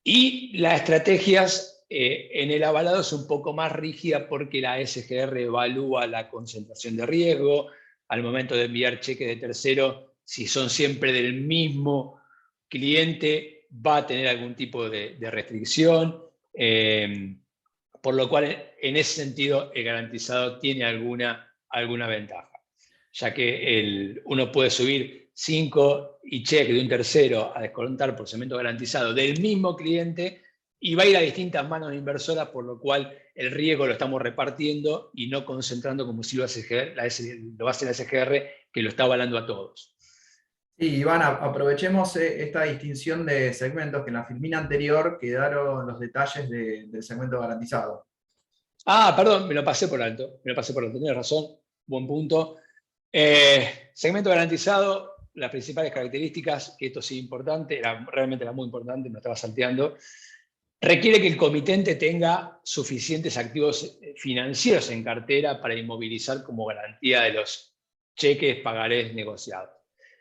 Y las estrategias en el avalado es un poco más rígida porque la SGR evalúa la concentración de riesgo. Al momento de enviar cheques de tercero, si son siempre del mismo cliente, va a tener algún tipo de restricción. Por lo cual, en ese sentido, el garantizado tiene alguna ventaja, ya que uno puede subir 5 e-check de un tercero a descontar por segmento garantizado del mismo cliente y va a ir a distintas manos inversoras, por lo cual el riesgo lo estamos repartiendo y no concentrando como si lo hace la SGR, que lo está avalando a todos. Sí, Iván, aprovechemos esta distinción de segmentos que en la filmina anterior quedaron los detalles del segmento garantizado. Perdón, me lo pasé por alto, tienes razón, buen punto. Segmento garantizado, las principales características, que esto sí es importante, realmente era muy importante, me estaba salteando, requiere que el comitente tenga suficientes activos financieros en cartera para inmovilizar como garantía de los cheques pagarés negociados.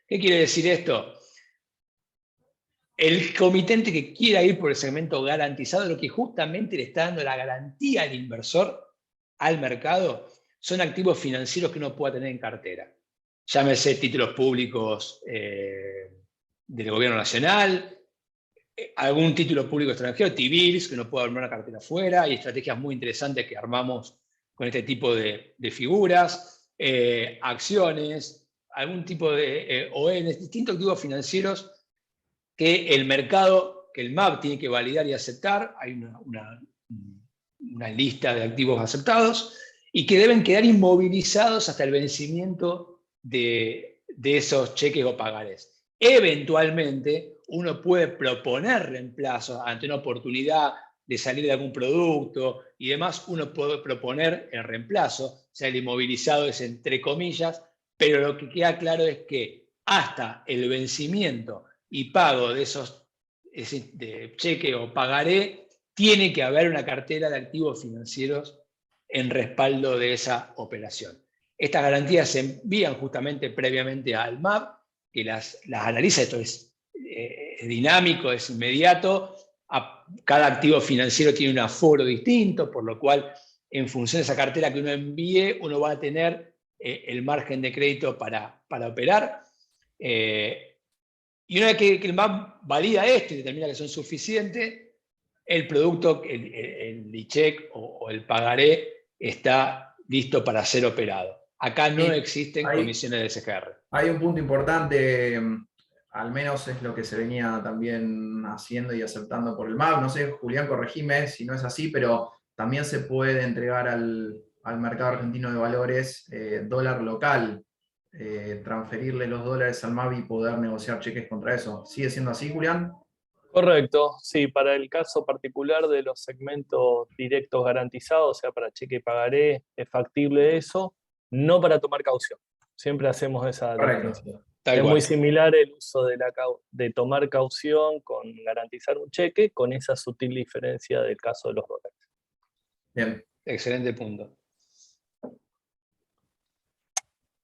¿Qué quiere decir esto? El comitente que quiera ir por el segmento garantizado, lo que justamente le está dando la garantía al inversor, al mercado, son activos financieros que uno pueda tener en cartera. Llámese títulos públicos del gobierno nacional, algún título público extranjero, T-bills, que uno pueda armar una cartera afuera. Hay estrategias muy interesantes que armamos con este tipo de figuras, acciones, algún tipo de ONs, distintos activos financieros que el mercado, que el MAB tiene que validar y aceptar. Hay una lista de activos aceptados y que deben quedar inmovilizados hasta el vencimiento de esos cheques o pagarés. Eventualmente, uno puede proponer reemplazos ante una oportunidad de salir de algún producto y demás. Uno puede proponer el reemplazo, o sea, el inmovilizado es entre comillas, pero lo que queda claro es que hasta el vencimiento y pago de esos de cheque o pagaré, tiene que haber una cartera de activos financieros en respaldo de esa operación. Estas garantías se envían justamente previamente al MAB, que las analiza. Esto es dinámico, es inmediato. Cada activo financiero tiene un aforo distinto, por lo cual, en función de esa cartera que uno envíe, uno va a tener el margen de crédito para operar. Y una vez que el MAB valida esto y determina que son suficientes, el producto, el e-check o el pagaré está listo para ser operado. Acá no existen comisiones de SGR. Hay un punto importante, al menos es lo que se venía también haciendo y aceptando por el MAB. No sé, Julián, corregime si no es así, pero también se puede entregar al mercado argentino de valores dólar local. transferirle los dólares al MAV y poder negociar cheques contra eso. ¿Sigue siendo así, Julián? Correcto, sí, para el caso particular de los segmentos directos garantizados, o sea, para cheque y pagaré, es factible eso, no para tomar caución. Siempre hacemos esa Correcto. distinción. Tal Es cual. muy similar el uso de tomar caución con garantizar un cheque, con esa sutil diferencia del caso de los dólares. Bien. Excelente punto.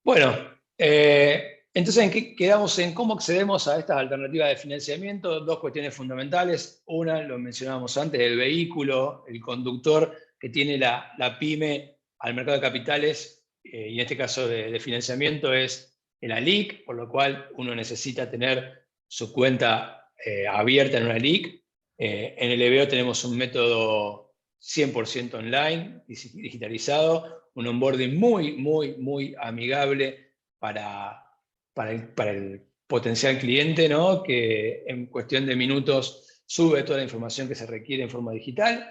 Bueno, entonces quedamos en cómo accedemos a estas alternativas de financiamiento. Dos cuestiones fundamentales. Una, lo mencionábamos antes, el vehículo, el conductor que tiene la pyme al mercado de capitales, y en este caso de financiamiento, es el ALIC, por lo cual uno necesita tener su cuenta abierta en una ALIC. En el EBO tenemos un método 100% online, digitalizado, un onboarding muy amigable para el potencial cliente, ¿no? Que en cuestión de minutos sube toda la información que se requiere en forma digital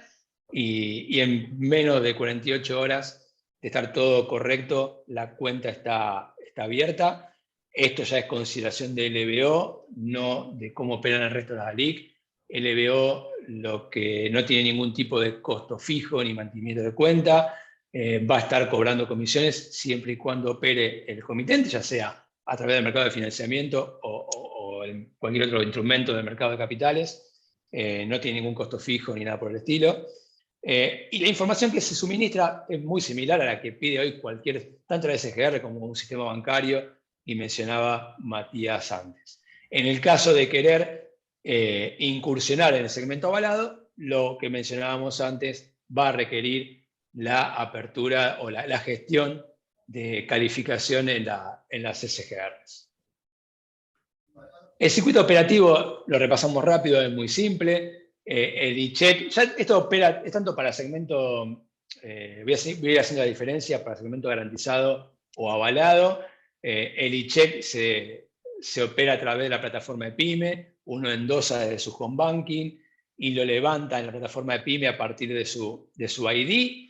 y en menos de 48 horas de estar todo correcto, la cuenta está abierta. Esto ya es consideración del LBO, no de cómo operan el resto de las ALIC. El LBO lo que no tiene ningún tipo de costo fijo ni mantenimiento de cuenta, va a estar cobrando comisiones siempre y cuando opere el comitente, ya sea a través del mercado de financiamiento o en cualquier otro instrumento del mercado de capitales. No tiene ningún costo fijo ni nada por el estilo. Y la información que se suministra es muy similar a la que pide hoy tanto la SGR como un sistema bancario, y mencionaba Matías antes. En el caso de querer incursionar en el segmento avalado, lo que mencionábamos antes va a requerir la apertura o la gestión de calificación en las SGRs. El circuito operativo lo repasamos rápido, es muy simple. El e-check, ya esto opera, es tanto para segmento, voy a ir haciendo la diferencia para segmento garantizado o avalado. El e-check se opera a través de la plataforma de PYME, uno endosa desde su home banking y lo levanta en la plataforma de PYME a partir de su ID.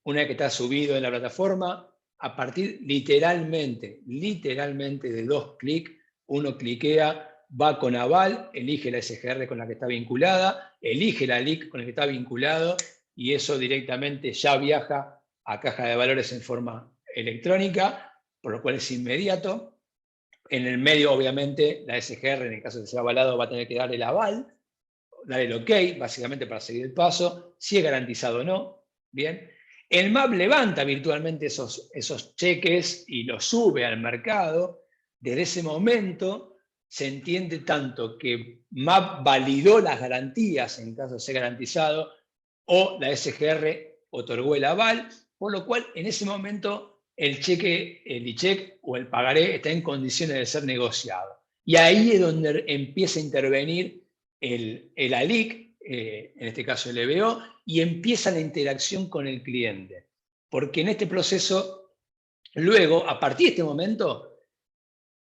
Una vez que está subido en la plataforma, a partir literalmente de 2 clics, uno cliquea, va con aval, elige la SGR con la que está vinculada, elige la LIC con la que está vinculado, y eso directamente ya viaja a caja de valores en forma electrónica, por lo cual es inmediato. En el medio, obviamente, la SGR, en el caso de que sea avalado, va a tener que dar el aval, dar el OK, básicamente para seguir el paso, si es garantizado o no. Bien. El MAP levanta virtualmente esos cheques y los sube al mercado. Desde ese momento se entiende tanto que MAP validó las garantías en caso de ser garantizado o la SGR otorgó el aval, por lo cual en ese momento el cheque, el e-check o el pagaré está en condiciones de ser negociado. Y ahí es donde empieza a intervenir el ALIC, en este caso el EBO, y empieza la interacción con el cliente. Porque en este proceso, luego, a partir de este momento,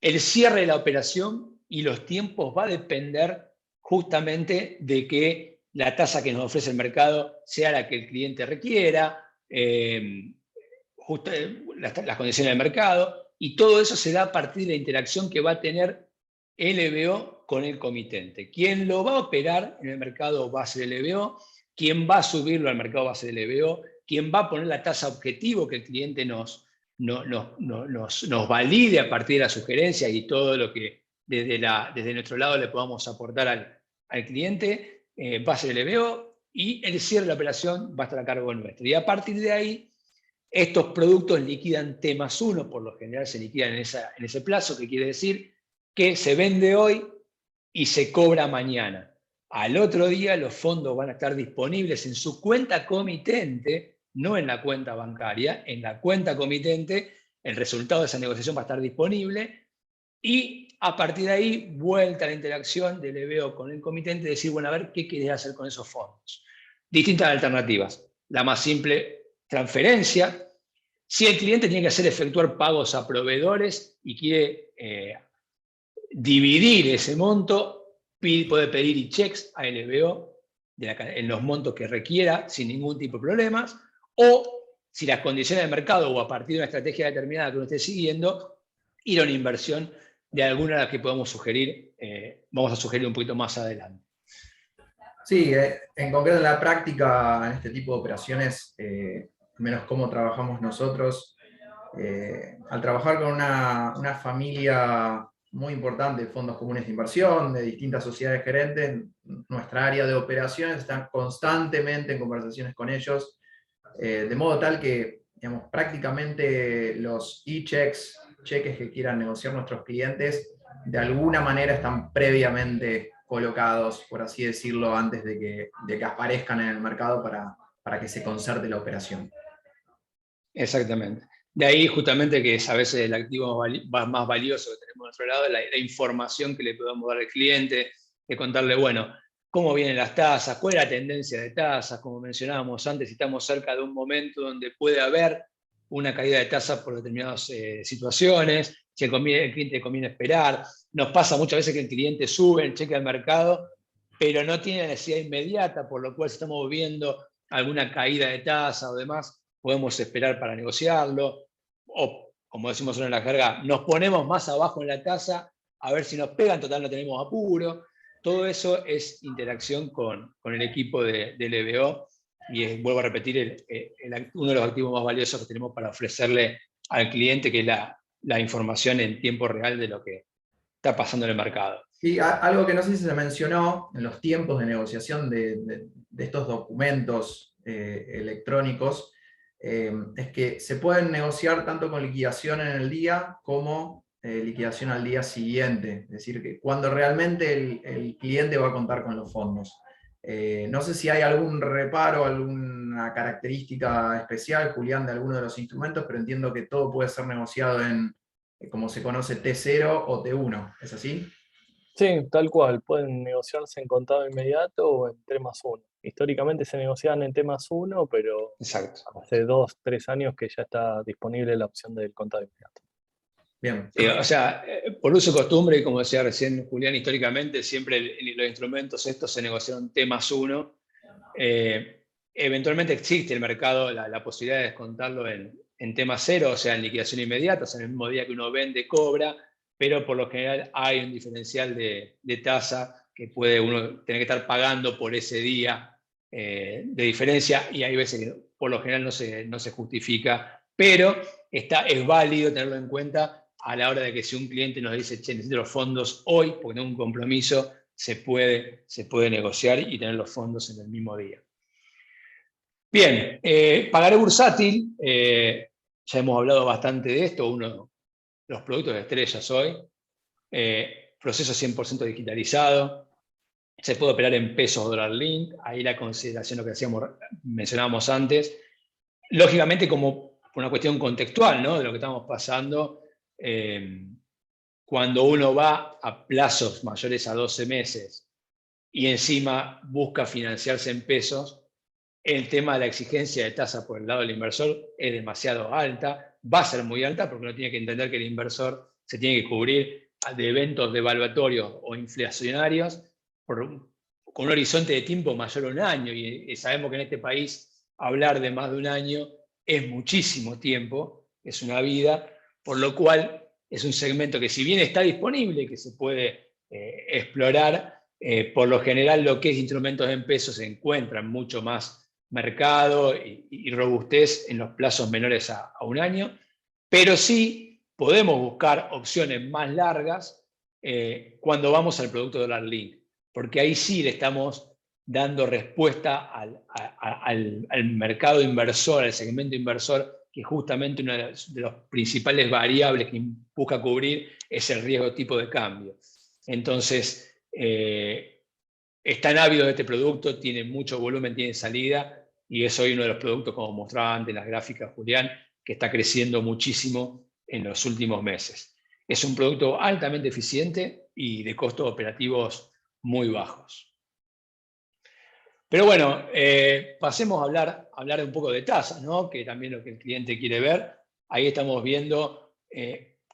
el cierre de la operación y los tiempos va a depender justamente de que la tasa que nos ofrece el mercado sea la que el cliente requiera, las condiciones del mercado, y todo eso se da a partir de la interacción que va a tener el EBO con el comitente. Quien lo va a operar en el mercado va a ser el EBO, quien va a subirlo al mercado va a ser el EBO, quien va a poner la tasa objetivo que el cliente nos valide a partir de la sugerencia y todo lo que desde nuestro lado le podamos aportar al cliente, va a ser el EBO, y el cierre de la operación va a estar a cargo nuestro. Y a partir de ahí, estos productos liquidan T+1, por lo general se liquidan en ese plazo, que quiere decir que se vende hoy y se cobra mañana. Al otro día los fondos van a estar disponibles en su cuenta comitente, no en la cuenta bancaria, en la cuenta comitente. El resultado de esa negociación va a estar disponible, y a partir de ahí vuelta a la interacción del EBO con el comitente, decir, bueno, a ver qué querés hacer con esos fondos. Distintas alternativas. La más simple, transferencia. Si el cliente tiene que hacer efectuar pagos a proveedores y quiere dividir ese monto, puede pedir e-checks a LBO en los montos que requiera sin ningún tipo de problemas, o si las condiciones del mercado o a partir de una estrategia determinada que uno esté siguiendo ir a una inversión de alguna de las que podamos sugerir, vamos a sugerir un poquito más adelante. Sí, en concreto en la práctica, en este tipo de operaciones, menos cómo trabajamos nosotros, al trabajar con una familia muy importante de fondos comunes de inversión, de distintas sociedades gerentes, nuestra área de operaciones está constantemente en conversaciones con ellos, de modo tal que, digamos, prácticamente los e-checks, cheques que quieran negociar nuestros clientes, de alguna manera están previamente colocados, por así decirlo, antes de que aparezcan en el mercado para que se concerte la operación. Exactamente. De ahí justamente que es a veces el activo más valioso que tenemos a nuestro lado, la información que le podemos dar al cliente, de contarle, bueno, cómo vienen las tasas, cuál es la tendencia de tasas, como mencionábamos antes, si estamos cerca de un momento donde puede haber una caída de tasas por determinadas situaciones, si el cliente conviene esperar. Nos pasa muchas veces que el cliente sube el cheque al mercado, pero no tiene necesidad inmediata, por lo cual si estamos viendo alguna caída de tasa o demás, podemos esperar para negociarlo, o como decimos en la jerga, nos ponemos más abajo en la tasa a ver si nos pegan, total no tenemos apuro. Todo eso es interacción con el equipo de LBO y vuelvo a repetir, uno de los activos más valiosos que tenemos para ofrecerle al cliente, que es la información en tiempo real de lo que está pasando en el mercado. Y algo que no sé si se mencionó en los tiempos de negociación de estos documentos electrónicos, es que se pueden negociar tanto con liquidación en el día como liquidación al día siguiente. Es decir, que cuando realmente el cliente va a contar con los fondos. No sé si hay algún reparo, alguna característica especial, Julián, de alguno de los instrumentos, pero entiendo que todo puede ser negociado en, como se conoce, T0 o T1. ¿Es así? Sí, tal cual. Pueden negociarse en contado inmediato o en T+1. Históricamente se negociaban en T+1, pero Exacto. hace 2, 3 años que ya está disponible la opción del contado inmediato. Bien. Sí, o sea, por uso y costumbre, como decía recién Julián, históricamente siempre los instrumentos estos se negociaron T+1. Eventualmente existe el mercado la posibilidad de descontarlo en T+0, o sea, en liquidación inmediata, o sea, en el mismo día que uno vende, cobra, pero por lo general hay un diferencial de tasa que puede uno tener que estar pagando por ese día de diferencia, y hay veces que por lo general no se justifica, pero es válido tenerlo en cuenta a la hora de que si un cliente nos dice, che, necesito los fondos hoy porque tengo un compromiso, se puede negociar y tener los fondos en el mismo día. Bien, pagaré bursátil, ya hemos hablado bastante de esto, uno de los productos de estrellas hoy, proceso 100% digitalizado, se puede operar en pesos dólar link, ahí la consideración, lo que mencionábamos antes, lógicamente como una cuestión contextual, ¿no? De lo que estamos pasando, cuando uno va a plazos mayores a 12 meses y encima busca financiarse en pesos, el tema de la exigencia de tasa por el lado del inversor es demasiado alta, va a ser muy alta porque uno tiene que entender que el inversor se tiene que cubrir de eventos devaluatorios o inflacionarios con un horizonte de tiempo mayor a un año, y sabemos que en este país hablar de más de un año es muchísimo tiempo, es una vida, por lo cual es un segmento que si bien está disponible, que se puede explorar, por lo general lo que es instrumentos en pesos se encuentran mucho más mercado y robustez en los plazos menores a un año, pero sí podemos buscar opciones más largas cuando vamos al producto dólar link, porque ahí sí le estamos dando respuesta al mercado inversor, al segmento inversor, que justamente una de las principales variables que busca cubrir es el riesgo tipo de cambio. Entonces, están ávidos de este producto, tiene mucho volumen, tiene salida, y es hoy uno de los productos, como mostraba antes en las gráficas Julián, que está creciendo muchísimo en los últimos meses. Es un producto altamente eficiente y de costos operativos muy bajos. Pero bueno, pasemos a hablar un poco de tasas, ¿no? Que también es lo que el cliente quiere ver. Ahí estamos viendo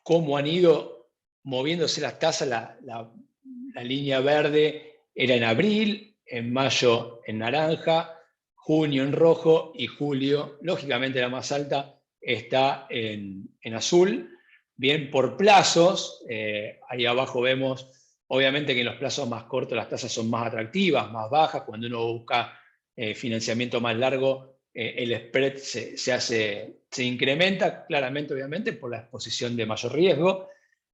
cómo han ido moviéndose las tasas. La línea verde era en abril, en mayo en naranja, junio en rojo y julio, lógicamente la más alta, está en azul. Bien, por plazos, ahí abajo vemos, obviamente que en los plazos más cortos las tasas son más atractivas, más bajas. Cuando uno busca financiamiento más largo, el spread se incrementa claramente, obviamente, por la exposición de mayor riesgo.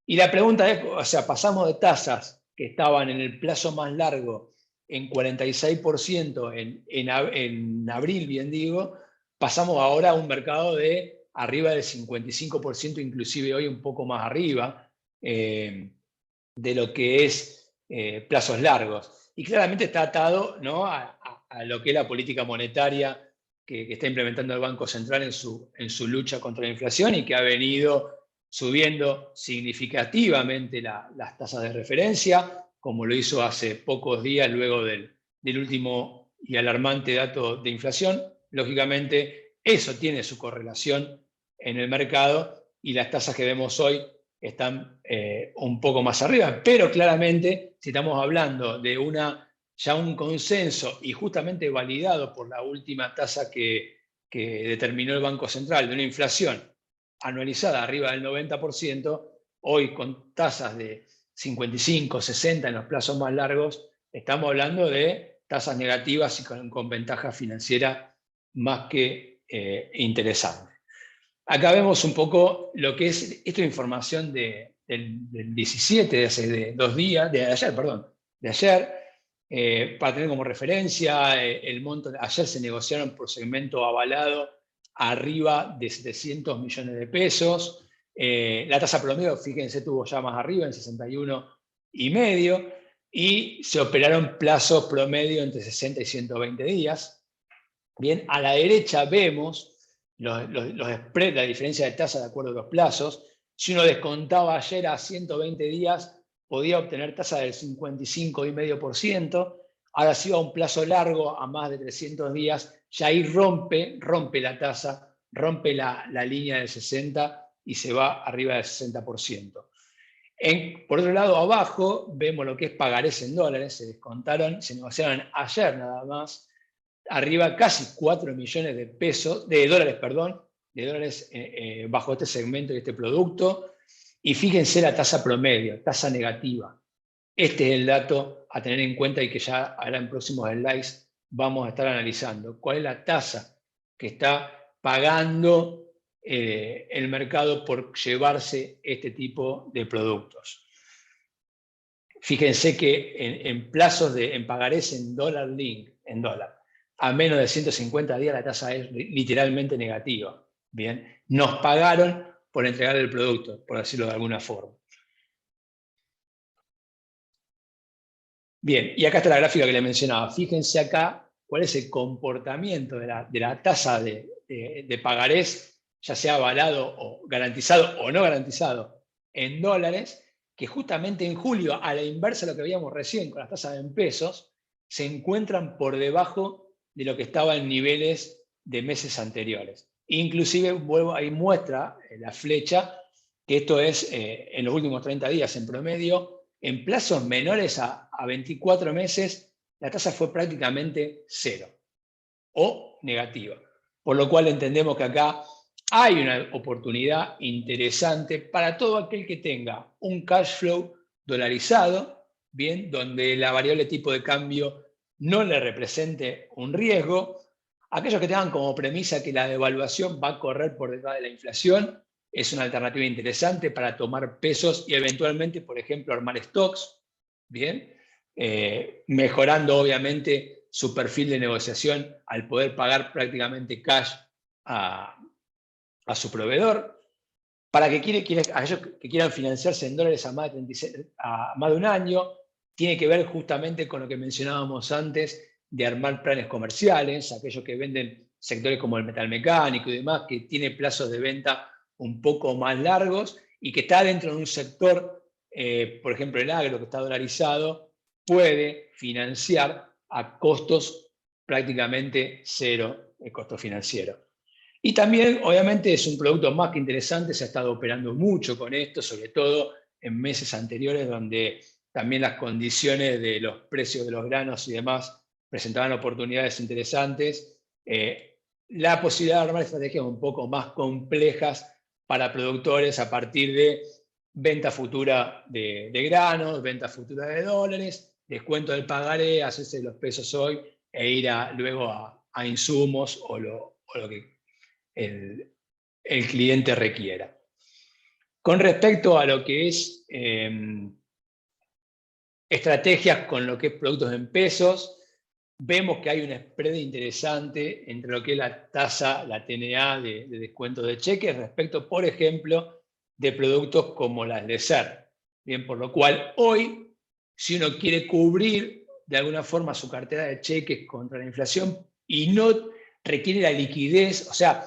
Y la pregunta es, o sea, pasamos de tasas que estaban en el plazo más largo en 46% en abril, bien digo, pasamos ahora a un mercado de arriba del 55%, inclusive hoy un poco más arriba de lo que es plazos largos. Y claramente está atado, ¿no?, a lo que es la política monetaria que está implementando el Banco Central en su lucha contra la inflación y que ha venido subiendo significativamente las tasas de referencia, como lo hizo hace pocos días luego del último y alarmante dato de inflación. Lógicamente, eso tiene su correlación en el mercado y las tasas que vemos hoy están un poco más arriba, pero claramente, si estamos hablando de ya un consenso y justamente validado por la última tasa que determinó el Banco Central, de una inflación anualizada arriba del 90%, hoy con tasas de 55, 60 en los plazos más largos, estamos hablando de tasas negativas y con ventaja financiera más que interesante. Acá vemos un poco lo que es esta información del 17, de hace 2 días, de ayer, para tener como referencia el monto. Ayer se negociaron por segmento avalado arriba de 700 millones de pesos. La tasa promedio, fíjense, tuvo ya más arriba, en 61,5, y se operaron plazos promedio entre 60 y 120 días. Bien, a la derecha vemos los spreads, la diferencia de tasa de acuerdo a los plazos. Si uno descontaba ayer a 120 días, podía obtener tasa del 55,5%. Ahora si va a un plazo largo, a más de 300 días, ya ahí rompe la tasa, rompe la línea del 60 y se va arriba del 60%. Por otro lado, abajo, vemos lo que es pagarés en dólares. Se negociaron ayer nada más, arriba casi 4 millones de dólares bajo este segmento y este producto. Y fíjense la tasa promedio, tasa negativa. Este es el dato a tener en cuenta y que ya ahora en próximos slides vamos a estar analizando. ¿Cuál es la tasa que está pagando el mercado por llevarse este tipo de productos? Fíjense que en plazos en pagarés en dólar link, en dólar, a menos de 150 días la tasa es literalmente negativa. Bien, nos pagaron por entregar el producto, por decirlo de alguna forma. Bien, y acá está la gráfica que le mencionaba. Fíjense acá cuál es el comportamiento de la tasa de pagarés, ya sea avalado o garantizado o no garantizado en dólares, que justamente en julio, a la inversa de lo que veíamos recién con las tasas en pesos, se encuentran por debajo de lo que estaba en niveles de meses anteriores. Inclusive, ahí muestra la flecha que esto es en los últimos 30 días en promedio, en plazos menores a 24 meses, la tasa fue prácticamente cero o negativa. Por lo cual entendemos que acá hay una oportunidad interesante para todo aquel que tenga un cash flow dolarizado, bien, donde la variable tipo de cambio no le represente un riesgo. Aquellos que tengan como premisa que la devaluación va a correr por detrás de la inflación, es una alternativa interesante para tomar pesos y eventualmente, por ejemplo, armar stocks, bien, mejorando obviamente su perfil de negociación al poder pagar prácticamente cash a su proveedor. Para aquellos que quieran financiarse en dólares a más de un año, tiene que ver justamente con lo que mencionábamos antes de armar planes comerciales, aquellos que venden sectores como el metal mecánico y demás, que tiene plazos de venta un poco más largos y que está dentro de un sector, por ejemplo el agro, que está dolarizado, puede financiar a costos prácticamente cero el costo financiero. Y también, obviamente, es un producto más que interesante, se ha estado operando mucho con esto, sobre todo en meses anteriores, donde también las condiciones de los precios de los granos y demás presentaban oportunidades interesantes. La posibilidad de armar estrategias un poco más complejas para productores a partir de venta futura de granos, venta futura de dólares, descuento del pagaré, hacerse los pesos hoy e ir luego a insumos o lo que el cliente requiera. Con respecto a lo que es estrategias con lo que es productos en pesos, vemos que hay un spread interesante entre lo que es la tasa, la TNA de descuento de cheques respecto, por ejemplo, de productos como las de SER. Bien, por lo cual hoy, si uno quiere cubrir de alguna forma su cartera de cheques contra la inflación y no requiere la liquidez, o sea,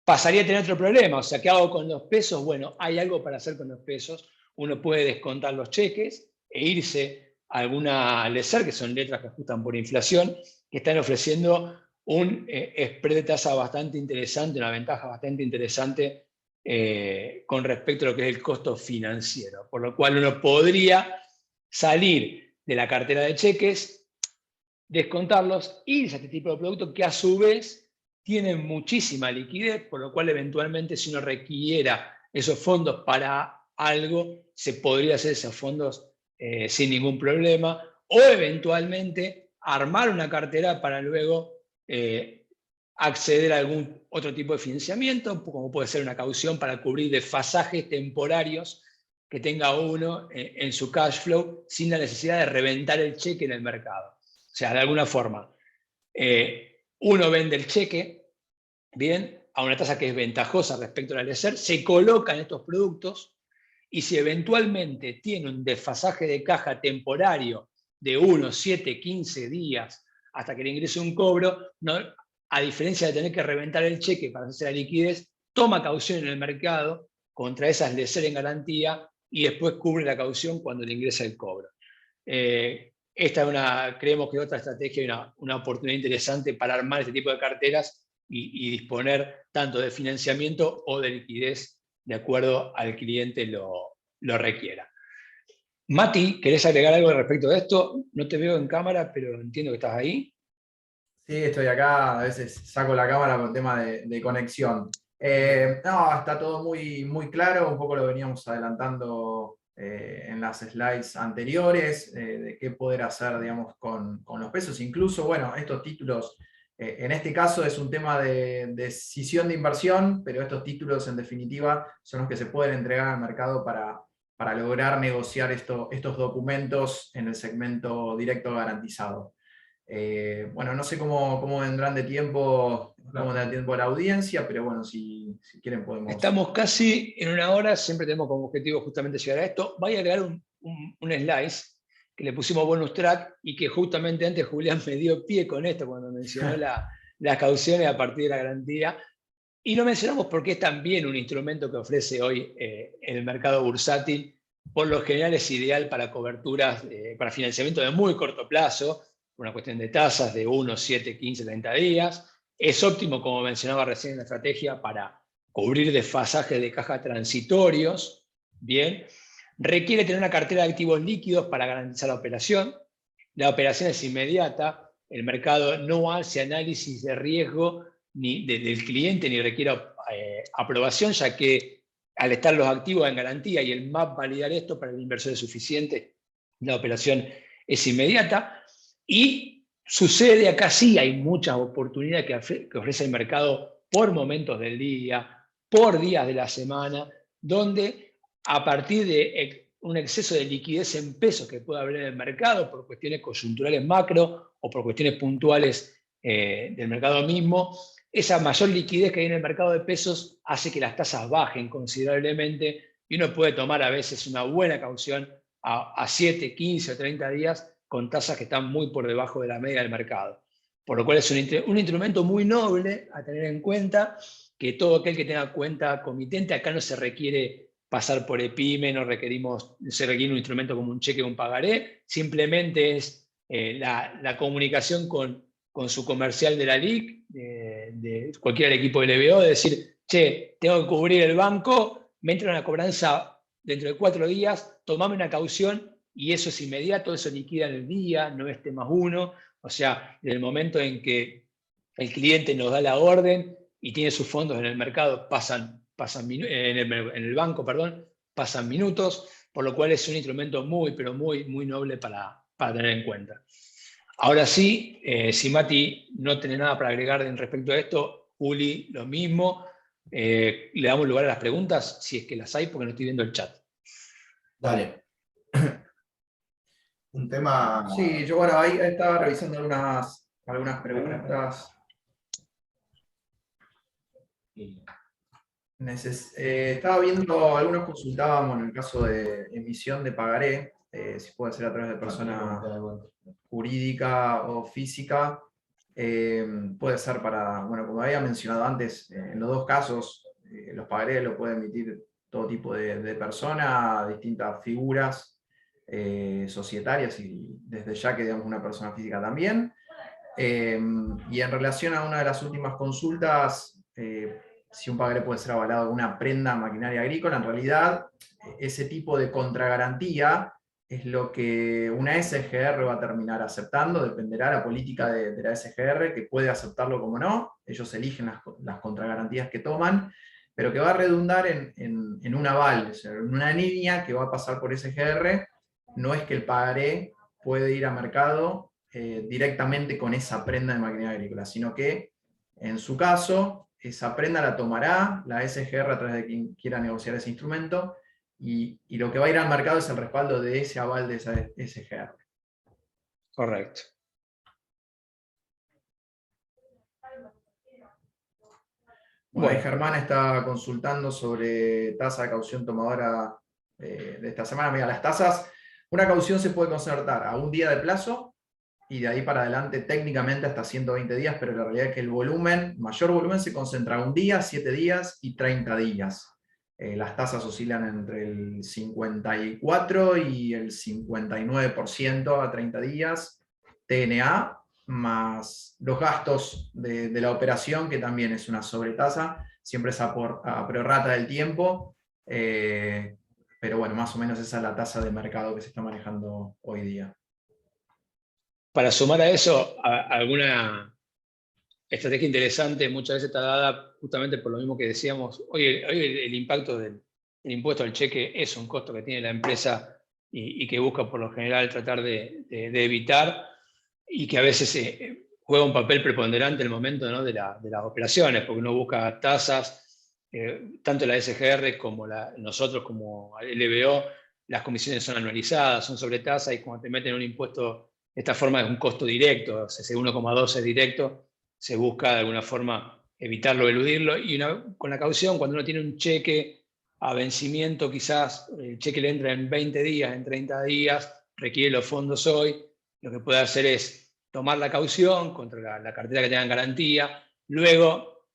pasaría a tener otro problema. O sea, ¿qué hago con los pesos? Bueno, hay algo para hacer con los pesos. Uno puede descontar los cheques e irse a alguna LESER, que son letras que ajustan por inflación, que están ofreciendo un spread de tasa bastante interesante, una ventaja bastante interesante con respecto a lo que es el costo financiero. Por lo cual uno podría salir de la cartera de cheques, descontarlos, irse a este tipo de productos que a su vez tienen muchísima liquidez, por lo cual eventualmente si uno requiera esos fondos para algo, se podría hacer esos fondos sin ningún problema, o eventualmente armar una cartera para luego acceder a algún otro tipo de financiamiento, como puede ser una caución para cubrir desfasajes temporarios que tenga uno en su cash flow sin la necesidad de reventar el cheque en el mercado. O sea, de alguna forma, uno vende el cheque, bien, a una tasa que es ventajosa respecto al LESER, se coloca en estos productos y si eventualmente tiene un desfasaje de caja temporario de 1, 7, 15 días hasta que le ingrese un cobro, no, a diferencia de tener que reventar el cheque para hacer la liquidez, toma caución en el mercado contra esas LESER en garantía y después cubre la caución cuando le ingresa el cobro. Esta creemos que es otra estrategia y una oportunidad interesante para armar este tipo de carteras y disponer tanto de financiamiento o de liquidez de acuerdo al cliente lo requiera. Mati, ¿querés agregar algo respecto de esto? No te veo en cámara, pero entiendo que estás ahí. Sí, estoy acá, a veces saco la cámara por tema de conexión. No, está todo muy, muy claro, un poco lo veníamos adelantando en las slides anteriores, de qué poder hacer, digamos, con los pesos. Incluso, bueno, estos títulos, en este caso es un tema de decisión de inversión, pero estos títulos en definitiva son los que se pueden entregar al mercado para lograr negociar estos documentos en el segmento directo garantizado. Bueno, no sé cómo vendrán de tiempo, cómo tendrá tiempo la audiencia, pero bueno, si quieren podemos... Estamos casi en una hora, siempre tenemos como objetivo justamente llegar a esto. Voy a agregar un slice que le pusimos bonus track y que justamente antes Julián me dio pie con esto cuando mencionó las cauciones a partir de la garantía. Y lo mencionamos porque es también un instrumento que ofrece hoy en el mercado bursátil. Por lo general es ideal para coberturas, para financiamiento de muy corto plazo, una cuestión de tasas de 1, 7, 15, 30 días. Es óptimo, como mencionaba recién en la estrategia, para cubrir desfasajes de caja transitorios. Bien. Requiere tener una cartera de activos líquidos para garantizar la operación. La operación es inmediata. El mercado no hace análisis de riesgo ni del cliente ni requiere aprobación, ya que al estar los activos en garantía y el MAP validar esto para el inversor es suficiente, la operación es inmediata. Y sucede acá sí, hay muchas oportunidades que ofrece el mercado por momentos del día, por días de la semana, donde a partir de un exceso de liquidez en pesos que puede haber en el mercado por cuestiones coyunturales macro o por cuestiones puntuales del mercado mismo, esa mayor liquidez que hay en el mercado de pesos hace que las tasas bajen considerablemente y uno puede tomar a veces una buena caución a 7, 15 o 30 días con tasas que están muy por debajo de la media del mercado. Por lo cual es un instrumento muy noble a tener en cuenta, que todo aquel que tenga cuenta comitente, acá no se requiere pasar por EPIME, no se requiere un instrumento como un cheque o un pagaré, simplemente es la comunicación con su comercial de la LIC, de cualquiera del equipo del LBO, de decir, che, tengo que cubrir el banco, me entra una cobranza dentro de 4 días, tomame una caución y eso es inmediato, eso liquida en el día, no es T+1, o sea, en el momento en que el cliente nos da la orden y tiene sus fondos en el mercado, pasan en el banco, perdón, pasan minutos, por lo cual es un instrumento muy, pero muy, muy noble para tener en cuenta. Ahora sí, si Mati no tiene nada para agregar respecto a esto, Juli, lo mismo. Le damos lugar a las preguntas, si es que las hay, porque no estoy viendo el chat. Dale. Un tema... Sí, yo bueno, ahí estaba revisando algunas preguntas. Estaba viendo, algunos consultábamos en el caso de emisión de pagaré, si puede ser a través de persona jurídica o física. Puede ser para, bueno, como había mencionado antes, en los dos casos, los pagarés lo puede emitir todo tipo de persona, distintas figuras societarias y desde ya que digamos una persona física también. Y en relación a una de las últimas consultas, si un pagaré puede ser avalado con una prenda maquinaria agrícola, en realidad ese tipo de contragarantía es lo que una SGR va a terminar aceptando, dependerá de la política de la SGR, que puede aceptarlo como no, ellos eligen las contragarantías que toman, pero que va a redundar en un aval, o sea, en una línea que va a pasar por SGR. No es que el pagaré puede ir a mercado directamente con esa prenda de maquinaria agrícola, sino que en su caso, esa prenda la tomará la SGR a través de quien quiera negociar ese instrumento, y lo que va a ir al mercado es el respaldo de ese aval de esa SGR. Correcto. Bueno, ahí Germán está consultando sobre tasa de caución tomadora de esta semana. Mira, las tasas, una caución se puede concertar a un día de plazo y de ahí para adelante técnicamente hasta 120 días, pero la realidad es que el mayor volumen se concentra a un día, 7 días y 30 días. Las tasas oscilan entre el 54 y el 59% a 30 días, TNA, más los gastos de la operación, que también es una sobretasa, siempre es a prorrata del tiempo, pero bueno, más o menos esa es la tasa de mercado que se está manejando hoy día. Para sumar a eso, alguna estrategia interesante muchas veces está dada justamente por lo mismo que decíamos. Hoy el impacto del impuesto al cheque es un costo que tiene la empresa y que busca por lo general tratar de evitar, y que a veces juega un papel preponderante en el momento, ¿no?, de las operaciones, porque uno busca tasas, tanto la SGR como nosotros como LBO, las comisiones son anualizadas, son sobre tasa, y cuando te meten un impuesto de esta forma es un costo directo, ese 1,12 es directo, se busca de alguna forma evitarlo, eludirlo, y con la caución, cuando uno tiene un cheque a vencimiento, quizás el cheque le entra en 20 días, en 30 días, requiere los fondos hoy, lo que puede hacer es tomar la caución contra la cartera que tenga garantía, luego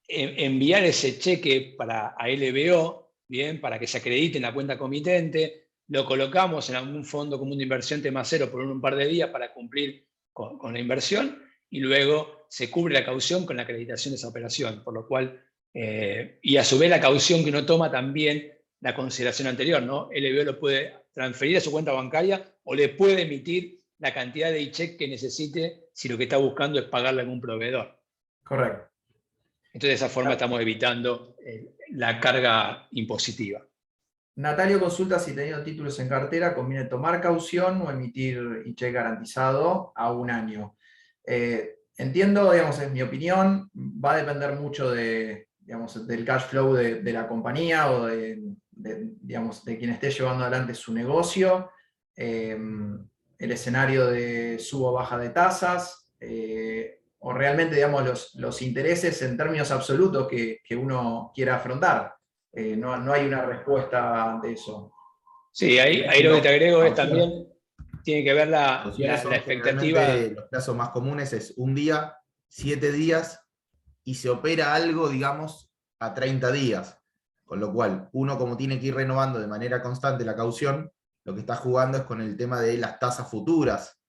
enviar ese cheque a LBO, bien, para que se acredite en la cuenta comitente, lo colocamos en algún fondo común de inversión tema cero por un par de días para cumplir con la inversión, y luego se cubre la caución con la acreditación de esa operación, por lo cual, y a su vez la caución que uno toma también la consideración anterior, ¿no? LBO lo puede transferir a su cuenta bancaria o le puede emitir la cantidad de e-check que necesite si lo que está buscando es pagarle a algún proveedor. Correcto. Entonces, de esa forma estamos evitando la carga impositiva. Natalio consulta si teniendo títulos en cartera conviene tomar caución o emitir e-check garantizado a un año. Entiendo, digamos, es mi opinión, va a depender mucho digamos, del cash flow de la compañía o digamos, de quien esté llevando adelante su negocio, el escenario de suba o baja de tasas, o realmente, digamos, los intereses en términos absolutos que uno quiera afrontar. No hay una respuesta de eso. Sí, ahí lo que te agrego es también, tiene que ver la expectativa. Los plazos más comunes es un día, 7 días, y se opera algo, digamos, a 30 días. Con lo cual, uno como tiene que ir renovando de manera constante la caución, lo que está jugando es con el tema de las tasas futuras.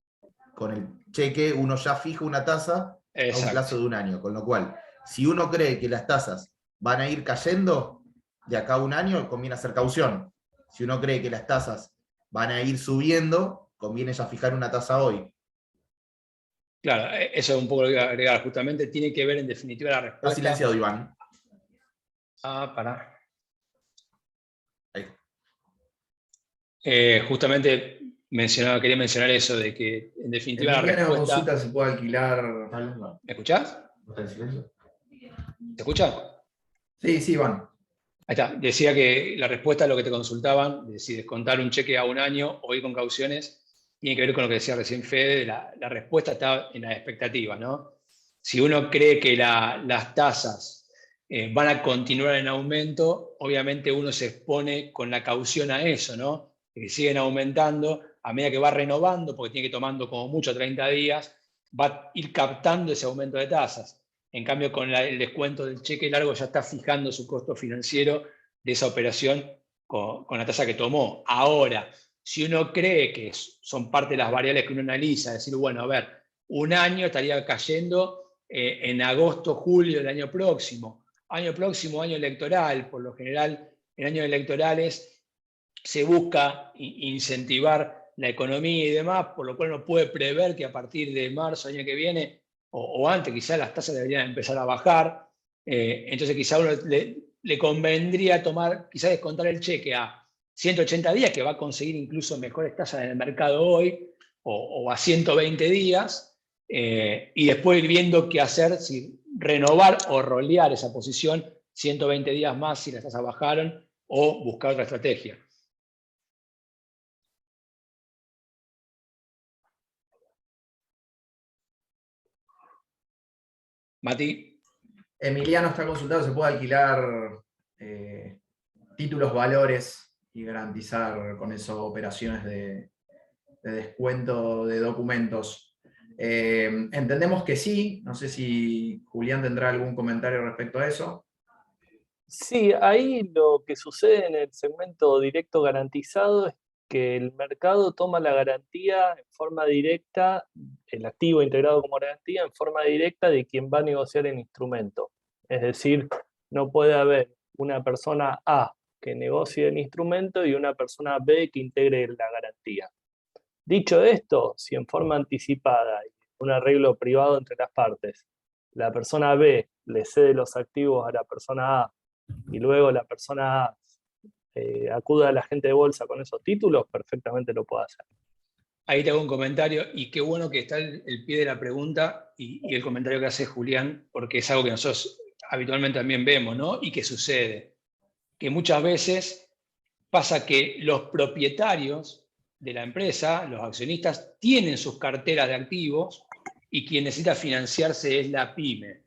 Con el cheque uno ya fija una tasa a un plazo de un año. Con lo cual, si uno cree que las tasas van a ir cayendo de acá a un año, conviene hacer caución. Si uno cree que las tasas van a ir subiendo, conviene ya fijar una tasa hoy. Claro, eso es un poco lo que iba a agregar. Justamente tiene que ver en definitiva la respuesta. Está silenciado, Iván. Pará. Ahí. Justamente quería mencionar eso de que en definitiva la Emiliano respuesta... consulta se puede alquilar. ¿Me escuchás? ¿No está en silencio? ¿Se escucha? Sí, sí, Iván. Ahí está. Decía que la respuesta a lo que te consultaban, de si descontar un cheque a un año o ir con cauciones, tiene que ver con lo que decía recién Fede, la respuesta está en las expectativas, ¿no? Si uno cree que las tasas van a continuar en aumento, obviamente uno se expone con la caución a eso, ¿no? Que siguen aumentando a medida que va renovando, porque tiene que ir tomando como mucho 30 días, va a ir captando ese aumento de tasas. En cambio, con el descuento del cheque largo ya está fijando su costo financiero de esa operación con la tasa que tomó. Ahora, si uno cree que son parte de las variables que uno analiza, decir, bueno, a ver, un año estaría cayendo en agosto, julio del año próximo. Año próximo, año electoral. Por lo general, en años electorales se busca incentivar la economía y demás, por lo cual uno puede prever que a partir de marzo del año que viene o antes, quizás las tasas deberían empezar a bajar, entonces quizá a uno le convendría quizás descontar el cheque a 180 días, que va a conseguir incluso mejores tasas en el mercado hoy, o a 120 días, y después ir viendo qué hacer, si renovar o rolear esa posición 120 días más si las tasas bajaron, o buscar otra estrategia. Mati. Emiliano está consultado, se puede alquilar títulos valores y garantizar con eso operaciones de descuento de documentos. Entendemos que sí, no sé si Julián tendrá algún comentario respecto a eso. Sí, ahí lo que sucede en el segmento directo garantizado es que el mercado toma la garantía en forma directa, el activo integrado como garantía en forma directa de quien va a negociar el instrumento. Es decir, no puede haber una persona A que negocie el instrumento y una persona B que integre la garantía. Dicho esto, si en forma anticipada, un arreglo privado entre las partes, la persona B le cede los activos a la persona A y luego la persona A acude a la agente de bolsa con esos títulos, perfectamente lo puede hacer. Ahí te hago un comentario, y qué bueno que está el pie de la pregunta y el comentario que hace Julián, porque es algo que nosotros habitualmente también vemos, ¿no? Y que sucede, que muchas veces pasa que los propietarios de la empresa, los accionistas, tienen sus carteras de activos y quien necesita financiarse es la pyme.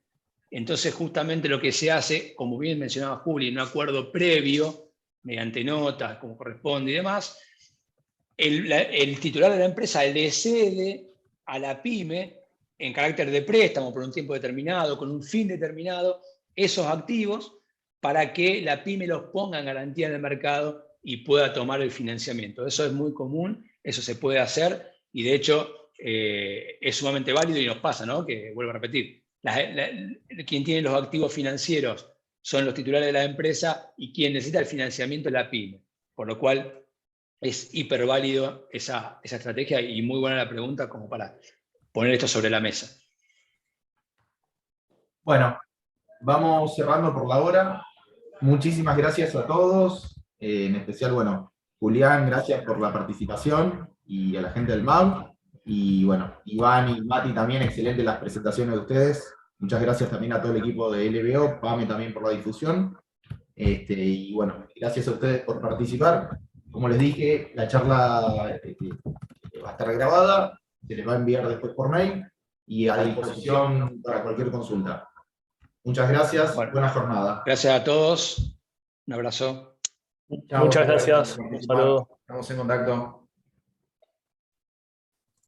Entonces, justamente lo que se hace, como bien mencionaba Juli, en un acuerdo previo, mediante notas, como corresponde y demás, el titular de la empresa le cede a la pyme, en carácter de préstamo por un tiempo determinado, con un fin determinado, esos activos para que la pyme los ponga en garantía en el mercado y pueda tomar el financiamiento. Eso es muy común, eso se puede hacer, y de hecho es sumamente válido y nos pasa, ¿no? Que, vuelvo a repetir, quien tiene los activos financieros son los titulares de la empresa y quien necesita el financiamiento es la pyme. Por lo cual es hiperválido esa estrategia, y muy buena la pregunta como para poner esto sobre la mesa. Bueno, vamos cerrando por la hora. Muchísimas gracias a todos, en especial, bueno, Julián, gracias por la participación, y a la gente del MAU. Y bueno, Iván y Mati también, excelentes las presentaciones de ustedes. Muchas gracias también a todo el equipo de LBO, Pame también por la difusión. Y bueno, gracias a ustedes por participar. Como les dije, la charla va a estar grabada, se les va a enviar después por mail y a disposición para cualquier consulta. Muchas gracias, Bueno, buena jornada. Gracias a todos, un abrazo. Chao, Muchas gracias, por un participar. saludo. Estamos en contacto.